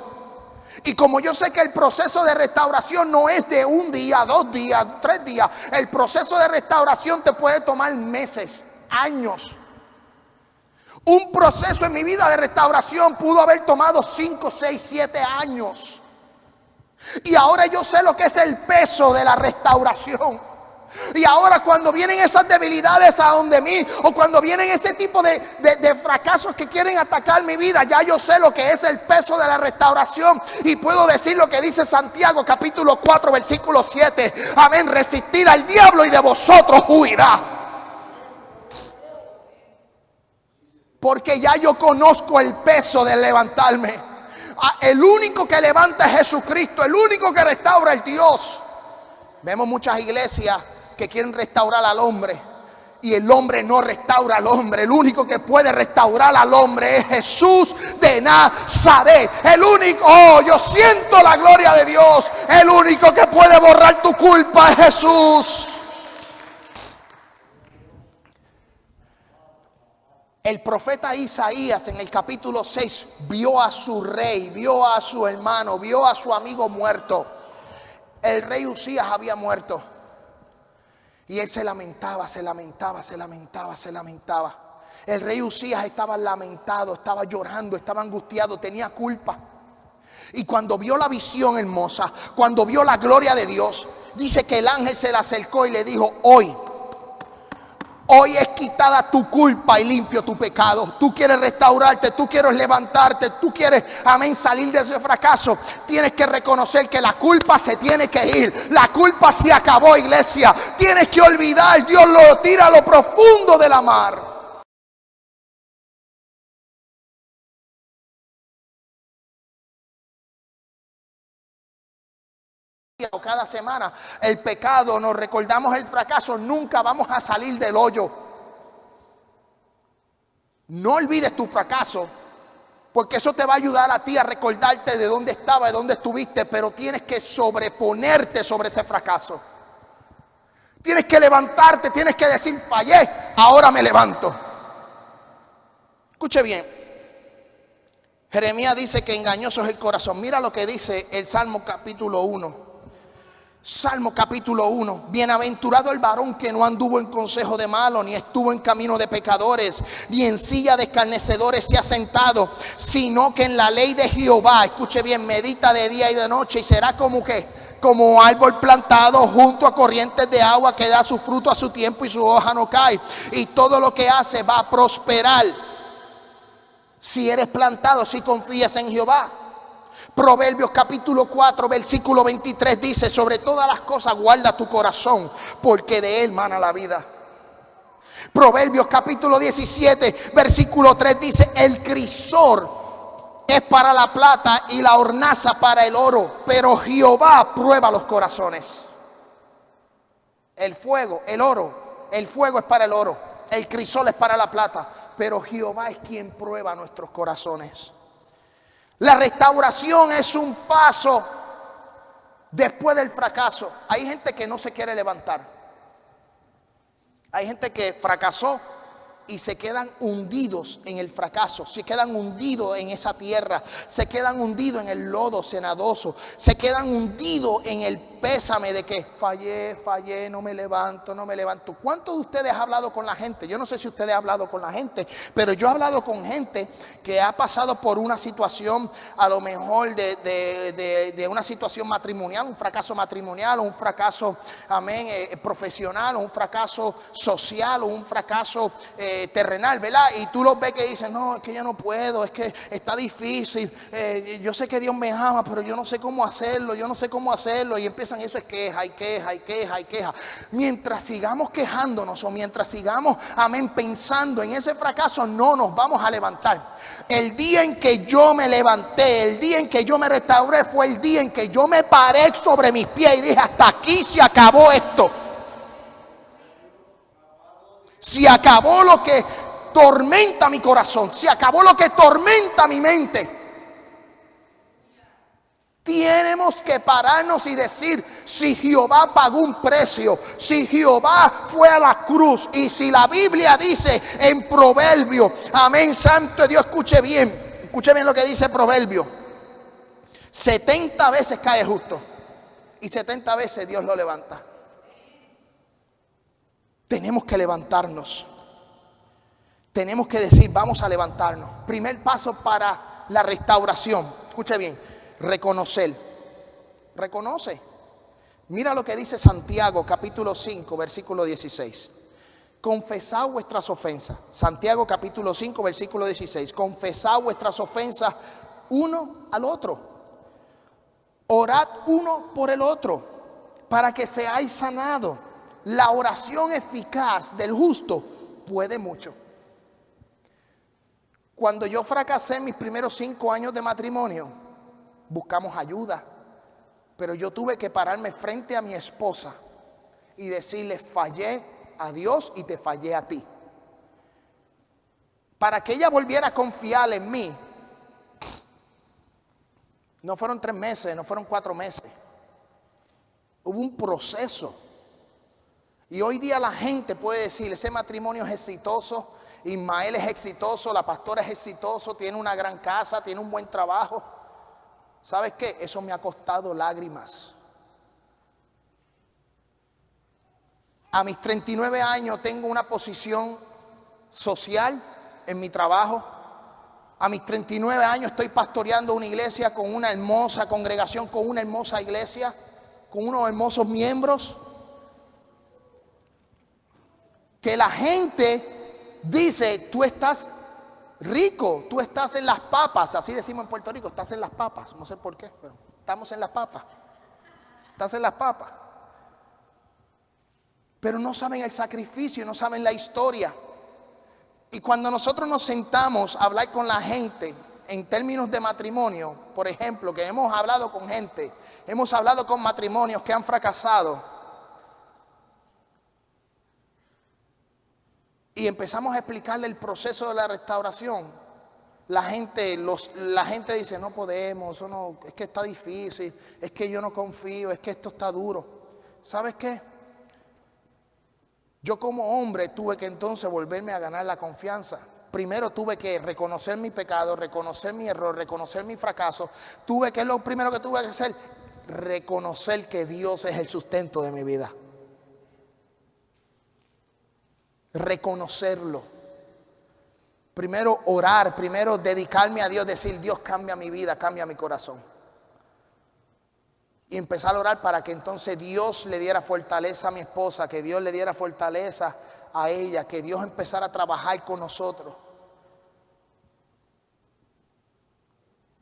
Y como yo sé que el proceso de restauración no es de un día, 2 días, 3 días. El proceso de restauración te puede tomar meses, años. Un proceso en mi vida de restauración pudo haber tomado 5, 6, 7 años. Y ahora yo sé lo que es el peso de la restauración. Y ahora cuando vienen esas debilidades a donde mí, o cuando vienen ese tipo de fracasos que quieren atacar mi vida, ya yo sé lo que es el peso de la restauración. Y puedo decir lo que dice Santiago capítulo 4 versículo 7. Amén, resistir al diablo y de vosotros huirá. Porque ya yo conozco el peso de levantarme. El único que levanta es Jesucristo. El único que restaura es Dios. Vemos muchas iglesias que quieren restaurar al hombre, y el hombre no restaura al hombre. El único que puede restaurar al hombre es Jesús de Nazaret. El único, yo siento la gloria de Dios. El único que puede borrar tu culpa es Jesús. El profeta Isaías en el capítulo 6 vio a su rey, vio a su hermano, vio a su amigo muerto. El rey Usías había muerto. Y él se lamentaba, se lamentaba, se lamentaba, se lamentaba. El rey Usías estaba lamentado, estaba llorando, estaba angustiado, tenía culpa. Y cuando vio la visión hermosa, cuando vio la gloria de Dios, dice que el ángel se le acercó y le dijo: hoy es quitada tu culpa y limpio tu pecado. Tú quieres restaurarte, tú quieres levantarte, tú quieres, amén, salir de ese fracaso. Tienes que reconocer que la culpa se tiene que ir. La culpa se acabó, iglesia. Tienes que olvidar. Dios lo tira a lo profundo de la mar. Cada semana el pecado, nos recordamos el fracaso, nunca vamos a salir del hoyo. No olvides tu fracaso, porque eso te va a ayudar a ti a recordarte de dónde estaba, de dónde estuviste. Pero tienes que sobreponerte sobre ese fracaso. Tienes que levantarte, tienes que decir: fallé, ahora me levanto. Escuche bien. Jeremías dice que engañoso es el corazón. Mira lo que dice el Salmo capítulo 1. Salmo capítulo 1. Bienaventurado el varón que no anduvo en consejo de malos, ni estuvo en camino de pecadores, ni en silla de escarnecedores se ha sentado, sino que en la ley de Jehová, escuche bien, medita de día y de noche, y será como que, como árbol plantado junto a corrientes de agua, que da su fruto a su tiempo y su hoja no cae, y todo lo que hace va a prosperar. Si eres plantado, si confías en Jehová. Proverbios capítulo 4 versículo 23 dice: sobre todas las cosas guarda tu corazón, porque de él mana la vida. Proverbios capítulo 17 versículo 3 dice: el crisol es para la plata y la hornaza para el oro, pero Jehová prueba los corazones. El fuego, el oro, el fuego es para el oro, el crisol es para la plata, pero Jehová es quien prueba nuestros corazones. La restauración es un paso después del fracaso. Hay gente que no se quiere levantar. Hay gente que fracasó y se quedan hundidos en el fracaso, se quedan hundidos en esa tierra, se quedan hundidos en el lodo cenagoso, se quedan hundidos en el pésame de que fallé, no me levanto. ¿Cuántos de ustedes han hablado con la gente? Yo no sé si ustedes han hablado con la gente, pero yo he hablado con gente que ha pasado por una situación, a lo mejor de una situación matrimonial, un fracaso matrimonial, o un fracaso, amén, profesional, o un fracaso social, o un fracaso terrenal, ¿verdad? Y tú los ves que dicen: no, es que yo no puedo, es que está difícil, yo sé que Dios me ama, pero yo no sé cómo hacerlo, y empiezan, eso es queja, y queja. Mientras sigamos quejándonos, o mientras sigamos, amén, pensando en ese fracaso, no nos vamos a levantar. El día en que yo me levanté, el día en que yo me restauré, fue el día en que yo me paré sobre mis pies y dije: hasta aquí se acabó esto. Se acabó lo que tormenta mi corazón, se acabó lo que tormenta mi mente. Tenemos que pararnos y decir: si Jehová pagó un precio, si Jehová fue a la cruz, y si la Biblia dice en Proverbio, amén, santo Dios, escuche bien lo que dice Proverbio: 70 veces cae el justo y 70 veces Dios lo levanta. Tenemos que levantarnos. Tenemos que decir: vamos a levantarnos. Primer paso para la restauración. Escuche bien: reconocer. Reconoce. Mira lo que dice Santiago capítulo 5 versículo 16. Confesad vuestras ofensas. Santiago capítulo 5 versículo 16. Confesad vuestras ofensas uno al otro. Orad uno por el otro para que seáis sanados. La oración eficaz del justo puede mucho. Cuando yo fracasé en mis primeros 5 años de matrimonio, buscamos ayuda. Pero yo tuve que pararme frente a mi esposa y decirle: fallé a Dios y te fallé a ti. Para que ella volviera a confiar en mí, no fueron 3 meses, no fueron 4 meses. Hubo un proceso. Y hoy día la gente puede decir: ese matrimonio es exitoso, Ismael es exitoso, la pastora es exitoso, tiene una gran casa, tiene un buen trabajo. ¿Sabes qué? Eso me ha costado lágrimas. A mis 39 años tengo una posición social en mi trabajo. A mis 39 años estoy pastoreando una iglesia con una hermosa congregación, con una hermosa iglesia, con unos hermosos miembros. Que la gente dice: tú estás rico, tú estás en las papas. Así decimos en Puerto Rico: estás en las papas. No sé por qué, pero estamos en las papas. Estás en las papas. Pero no saben el sacrificio, no saben la historia. Y cuando nosotros nos sentamos a hablar con la gente en términos de matrimonio, por ejemplo, que hemos hablado con gente, hemos hablado con matrimonios que han fracasado, y empezamos a explicarle el proceso de la restauración, la gente dice: no podemos, eso no, es que está difícil, es que yo no confío, es que esto está duro. ¿Sabes qué? Yo como hombre tuve que entonces volverme a ganar la confianza. Primero tuve que reconocer mi pecado, reconocer mi error, reconocer mi fracaso. ¿Qué es lo primero que tuve que hacer? Reconocer que Dios es el sustento de mi vida. Reconocerlo. Primero orar, primero dedicarme a Dios, decir: Dios, cambia mi vida, cambia mi corazón. Y empezar a orar para que entonces Dios le diera fortaleza a mi esposa, que Dios le diera fortaleza a ella, que Dios empezara a trabajar con nosotros.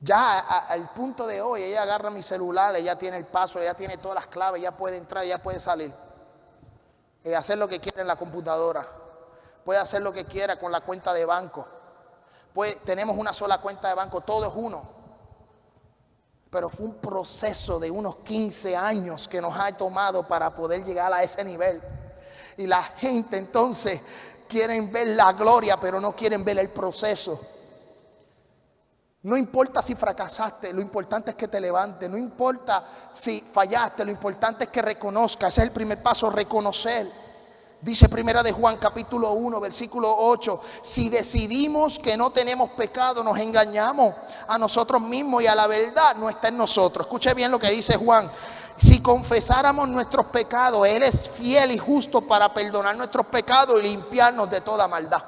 Ya al punto de hoy, ella agarra mi celular, ella tiene el password, ella tiene todas las claves, ella puede entrar, ella puede salir. Hacer lo que quiera en la computadora. Puede hacer lo que quiera con la cuenta de banco. Tenemos una sola cuenta de banco, todo es uno. Pero fue un proceso de unos 15 años que nos ha tomado para poder llegar a ese nivel. Y la gente entonces quieren ver la gloria, pero no quieren ver el proceso. No importa si fracasaste, lo importante es que te levantes. No importa si fallaste, lo importante es que reconozcas. Ese es el primer paso, reconocer. Dice Primera de Juan capítulo 1 versículo 8: si decidimos que no tenemos pecado, nos engañamos a nosotros mismos y a la verdad no está en nosotros. Escuche bien lo que dice Juan: si confesáramos nuestros pecados, Él es fiel y justo para perdonar nuestros pecados y limpiarnos de toda maldad.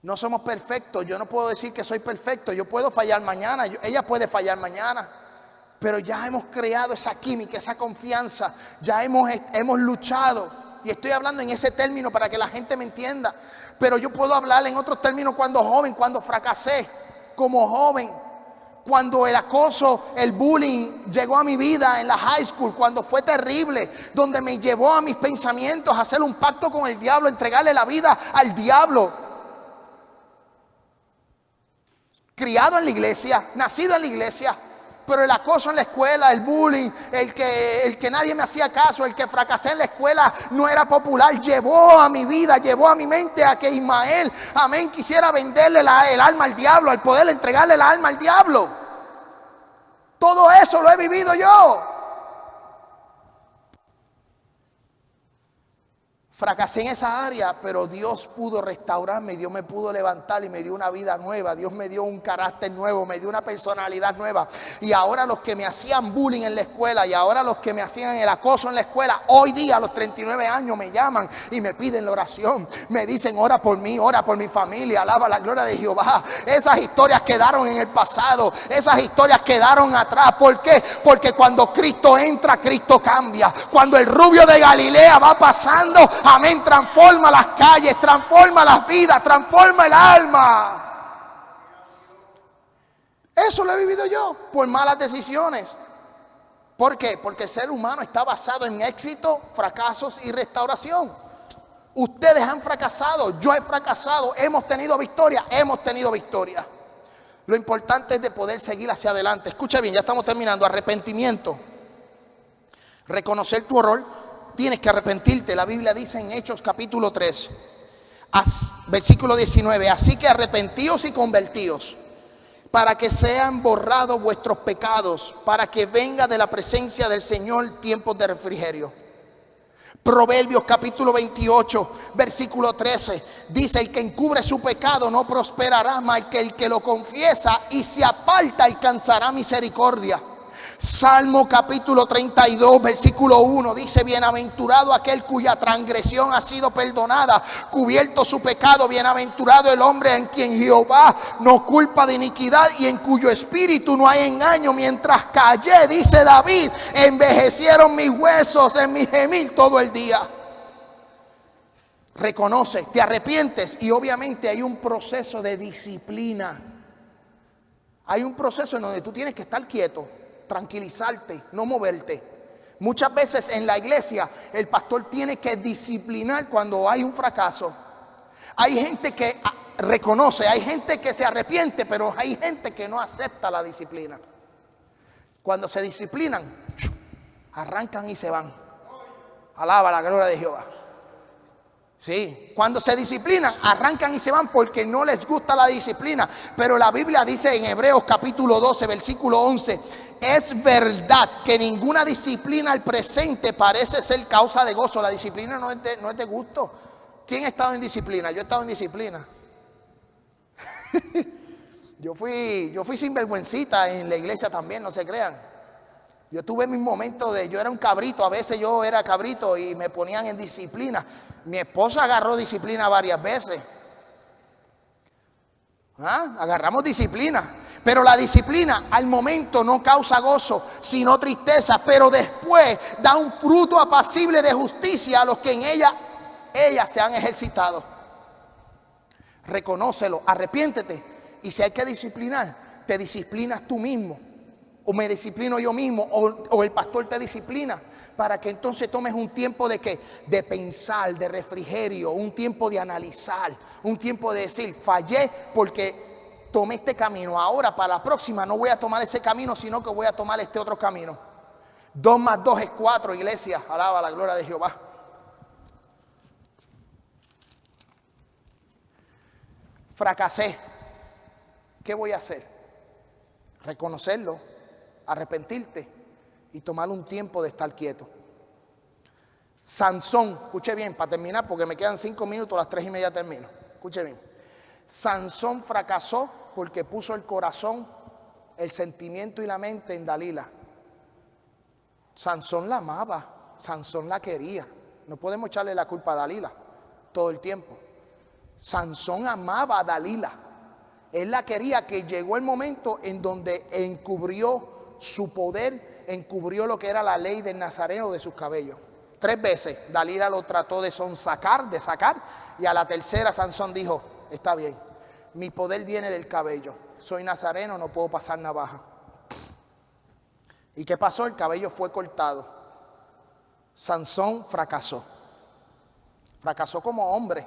No somos perfectos. Yo no puedo decir que soy perfecto. Yo puedo fallar mañana, ella puede fallar mañana. Pero ya hemos creado esa química, esa confianza. Ya hemos luchado. Y estoy hablando en ese término para que la gente me entienda. Pero yo puedo hablar en otros términos cuando joven, cuando fracasé como joven. Cuando el acoso, el bullying llegó a mi vida en la high school. Cuando fue terrible. Donde me llevó a mis pensamientos a hacer un pacto con el diablo. Entregarle la vida al diablo. Criado en la iglesia, nacido en la iglesia. Pero el acoso en la escuela, el bullying, el que nadie me hacía caso, el que fracasé en la escuela no era popular, llevó a mi vida, llevó a mi mente a que Ismael, amén, quisiera venderle el alma al diablo, al poder entregarle el alma al diablo. Todo eso lo he vivido yo. Fracasé en esa área, pero Dios pudo restaurarme, Dios me pudo levantar y me dio una vida nueva. Dios me dio un carácter nuevo, me dio una personalidad nueva. Y ahora los que me hacían bullying en la escuela y ahora los que me hacían el acoso en la escuela, hoy día a los 39 años me llaman y me piden la oración. Me dicen, ora por mí, ora por mi familia, alaba la gloria de Jehová. Esas historias quedaron en el pasado, esas historias quedaron atrás. ¿Por qué? Porque cuando Cristo entra, Cristo cambia. Cuando el rubio de Galilea va pasando, amén, transforma las calles, transforma las vidas, transforma el alma. Eso lo he vivido yo por malas decisiones. ¿Por qué? Porque el ser humano está basado en éxito, fracasos y restauración. Ustedes han fracasado, yo he fracasado, hemos tenido victoria, Lo importante es de poder seguir hacia adelante. Escucha bien, ya estamos terminando. Arrepentimiento. Reconocer tu error. Tienes que arrepentirte. La Biblia dice en Hechos capítulo 3, versículo 19. Así que arrepentíos y convertíos, para que sean borrados vuestros pecados, para que venga de la presencia del Señor tiempos de refrigerio. Proverbios capítulo 28, versículo 13. Dice, el que encubre su pecado no prosperará, mas que el que lo confiesa y se aparta alcanzará misericordia. Salmo capítulo 32, versículo 1 dice, bienaventurado aquel cuya transgresión ha sido perdonada, cubierto su pecado, bienaventurado el hombre en quien Jehová no culpa de iniquidad y en cuyo espíritu no hay engaño. Mientras callé, dice David, envejecieron mis huesos en mi gemir todo el día. Reconoce, te arrepientes y obviamente hay un proceso de disciplina. Hay un proceso en donde tú tienes que estar quieto, tranquilizarte, no moverte. Muchas veces en la iglesia el pastor tiene que disciplinar cuando hay un fracaso. Hay gente que reconoce, hay gente que se arrepiente, pero hay gente que no acepta la disciplina. Cuando se disciplinan, arrancan y se van. Alaba la gloria de Jehová. Sí, cuando se disciplinan, arrancan y se van porque no les gusta la disciplina. Pero la Biblia dice en Hebreos capítulo 12, versículo 11, es verdad que ninguna disciplina al presente parece ser causa de gozo. La disciplina no es de gusto. ¿Quién ha estado en disciplina? Yo he estado en disciplina. Yo fui sinvergüencita en la iglesia también, no se crean. Yo tuve mis momentos yo era un cabrito, a veces yo era cabrito y me ponían en disciplina. Mi esposa agarró disciplina varias veces. Agarramos disciplina. Pero la disciplina al momento no causa gozo, sino tristeza. Pero después da un fruto apacible de justicia a los que en ella se han ejercitado. Reconócelo, arrepiéntete. Y si hay que disciplinar, te disciplinas tú mismo. O me disciplino yo mismo, o el pastor te disciplina, para que entonces tomes un tiempo de ¿qué? De pensar, de refrigerio, un tiempo de analizar, un tiempo de decir, fallé porque tomé este camino, ahora para la próxima no voy a tomar ese camino, sino que voy a tomar este otro camino. 2 más 2 es 4, iglesia, alaba la gloria de Jehová. Fracasé, ¿qué voy a hacer? Reconocerlo, arrepentirte y tomar un tiempo de estar quieto. Sansón, escuche bien para terminar porque me quedan 5 minutos, a las 3:30 termino. Escuche bien. Sansón fracasó porque puso el corazón, el sentimiento y la mente en Dalila. Sansón la amaba, Sansón la quería. No podemos echarle la culpa a Dalila todo el tiempo. Sansón amaba a Dalila. Él la quería, que llegó el momento en donde encubrió su poder, encubrió lo que era la ley del nazareno de sus cabellos. 3 veces Dalila lo trató de sacar, y a la tercera Sansón dijo, está bien, mi poder viene del cabello, soy nazareno, no puedo pasar navaja. ¿Y qué pasó? El cabello fue cortado. Sansón fracasó como hombre.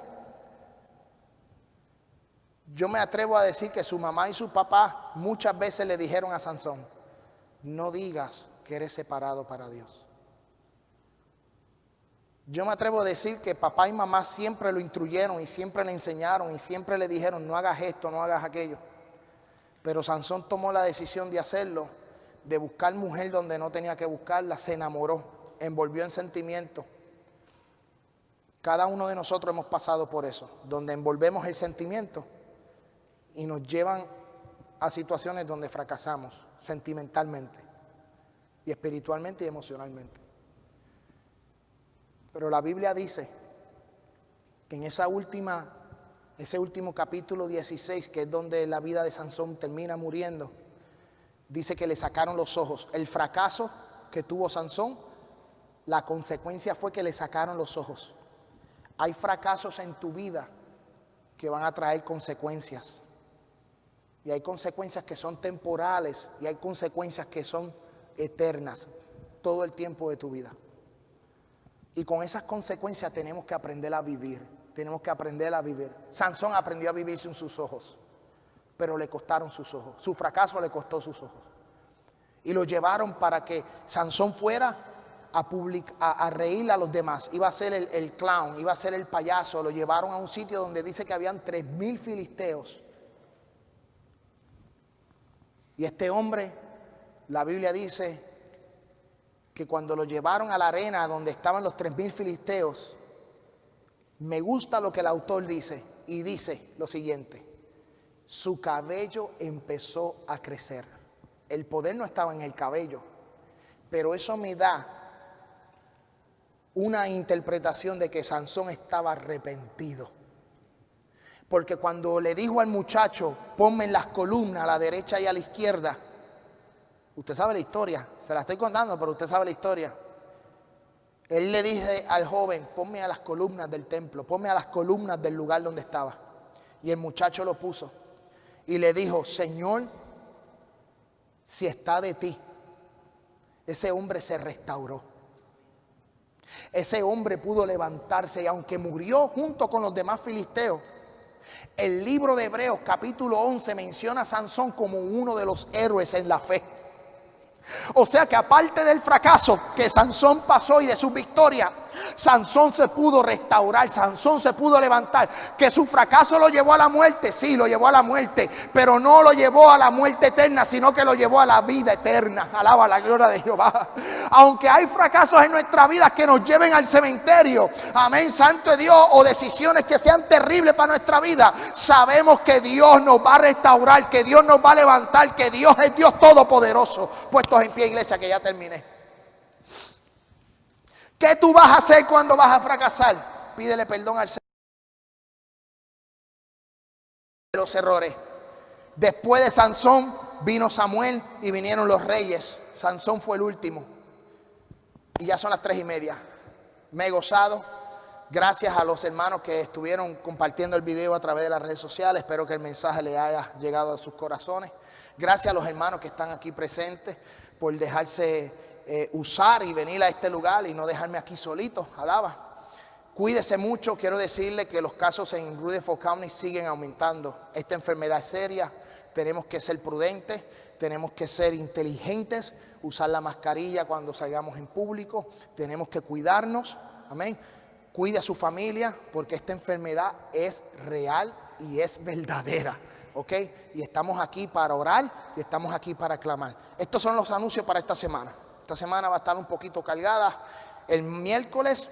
Yo me atrevo a decir que su mamá y su papá muchas veces le dijeron a Sansón, no digas que eres separado para Dios. Yo me atrevo a decir que papá y mamá siempre lo instruyeron y siempre le enseñaron y siempre le dijeron, no hagas esto, no hagas aquello. Pero Sansón tomó la decisión de hacerlo, de buscar mujer donde no tenía que buscarla, se enamoró, envolvió en sentimientos. Cada uno de nosotros hemos pasado por eso, donde envolvemos el sentimiento y nos llevan a situaciones donde fracasamos sentimentalmente y espiritualmente y emocionalmente. Pero la Biblia dice que en ese último capítulo 16, que es donde la vida de Sansón termina muriendo, dice que le sacaron los ojos. El fracaso que tuvo Sansón, la consecuencia fue que le sacaron los ojos. Hay fracasos en tu vida que van a traer consecuencias. Y hay consecuencias que son temporales y hay consecuencias que son eternas todo el tiempo de tu vida. Y con esas consecuencias tenemos que aprender a vivir. Tenemos que aprender a vivir. Sansón aprendió a vivir sin sus ojos, pero le costaron sus ojos. Su fracaso le costó sus ojos. Y lo llevaron para que Sansón fuera a reírle a los demás. Iba a ser el clown, iba a ser el payaso. Lo llevaron a un sitio donde dice que habían 3,000 filisteos. Y este hombre, la Biblia dice que cuando lo llevaron a la arena donde estaban los 3,000 filisteos, me gusta lo que el autor dice, y dice lo siguiente: su cabello empezó a crecer. El poder no estaba en el cabello, pero eso me da una interpretación de que Sansón estaba arrepentido. Porque cuando le dijo al muchacho, ponme en las columnas a la derecha y a la izquierda, usted sabe la historia, se la estoy contando, pero usted sabe la historia. Él le dice al joven, ponme a las columnas del templo, ponme a las columnas del lugar donde estaba. Y el muchacho lo puso y le dijo, Señor, si está de ti. Ese hombre se restauró. Ese hombre pudo levantarse y aunque murió junto con los demás filisteos, el libro de Hebreos capítulo 11 menciona a Sansón como uno de los héroes en la fe. O sea que aparte del fracaso que Sansón pasó y de su victoria, Sansón se pudo restaurar, Sansón se pudo levantar. Que su fracaso lo llevó a la muerte, sí, lo llevó a la muerte, pero no lo llevó a la muerte eterna, sino que lo llevó a la vida eterna. Alaba la gloria de Jehová. Aunque hay fracasos en nuestra vida que nos lleven al cementerio, amén, santo de Dios, o decisiones que sean terribles para nuestra vida, sabemos que Dios nos va a restaurar, que Dios nos va a levantar, que Dios es Dios todopoderoso. Puestos en pie, iglesia, que ya terminé. ¿Qué tú vas a hacer cuando vas a fracasar? Pídele perdón al Señor de los errores. Después de Sansón vino Samuel y vinieron los reyes. Sansón fue el último. Y ya son las 3:30. Me he gozado. Gracias a los hermanos que estuvieron compartiendo el video a través de las redes sociales. Espero que el mensaje les haya llegado a sus corazones. Gracias a los hermanos que están aquí presentes por dejarse usar y venir a este lugar y no dejarme aquí solito. Alaba. Cuídese mucho. Quiero decirle que los casos en Rutherford County siguen aumentando. Esta enfermedad es seria. Tenemos que ser prudentes, tenemos que ser inteligentes, usar la mascarilla cuando salgamos en público, tenemos que cuidarnos. Amén. Cuide a su familia porque esta enfermedad es real y es verdadera. ¿Ok? Y estamos aquí para orar y estamos aquí para clamar. Estos son los anuncios para esta semana. Esta semana va a estar un poquito cargada. El miércoles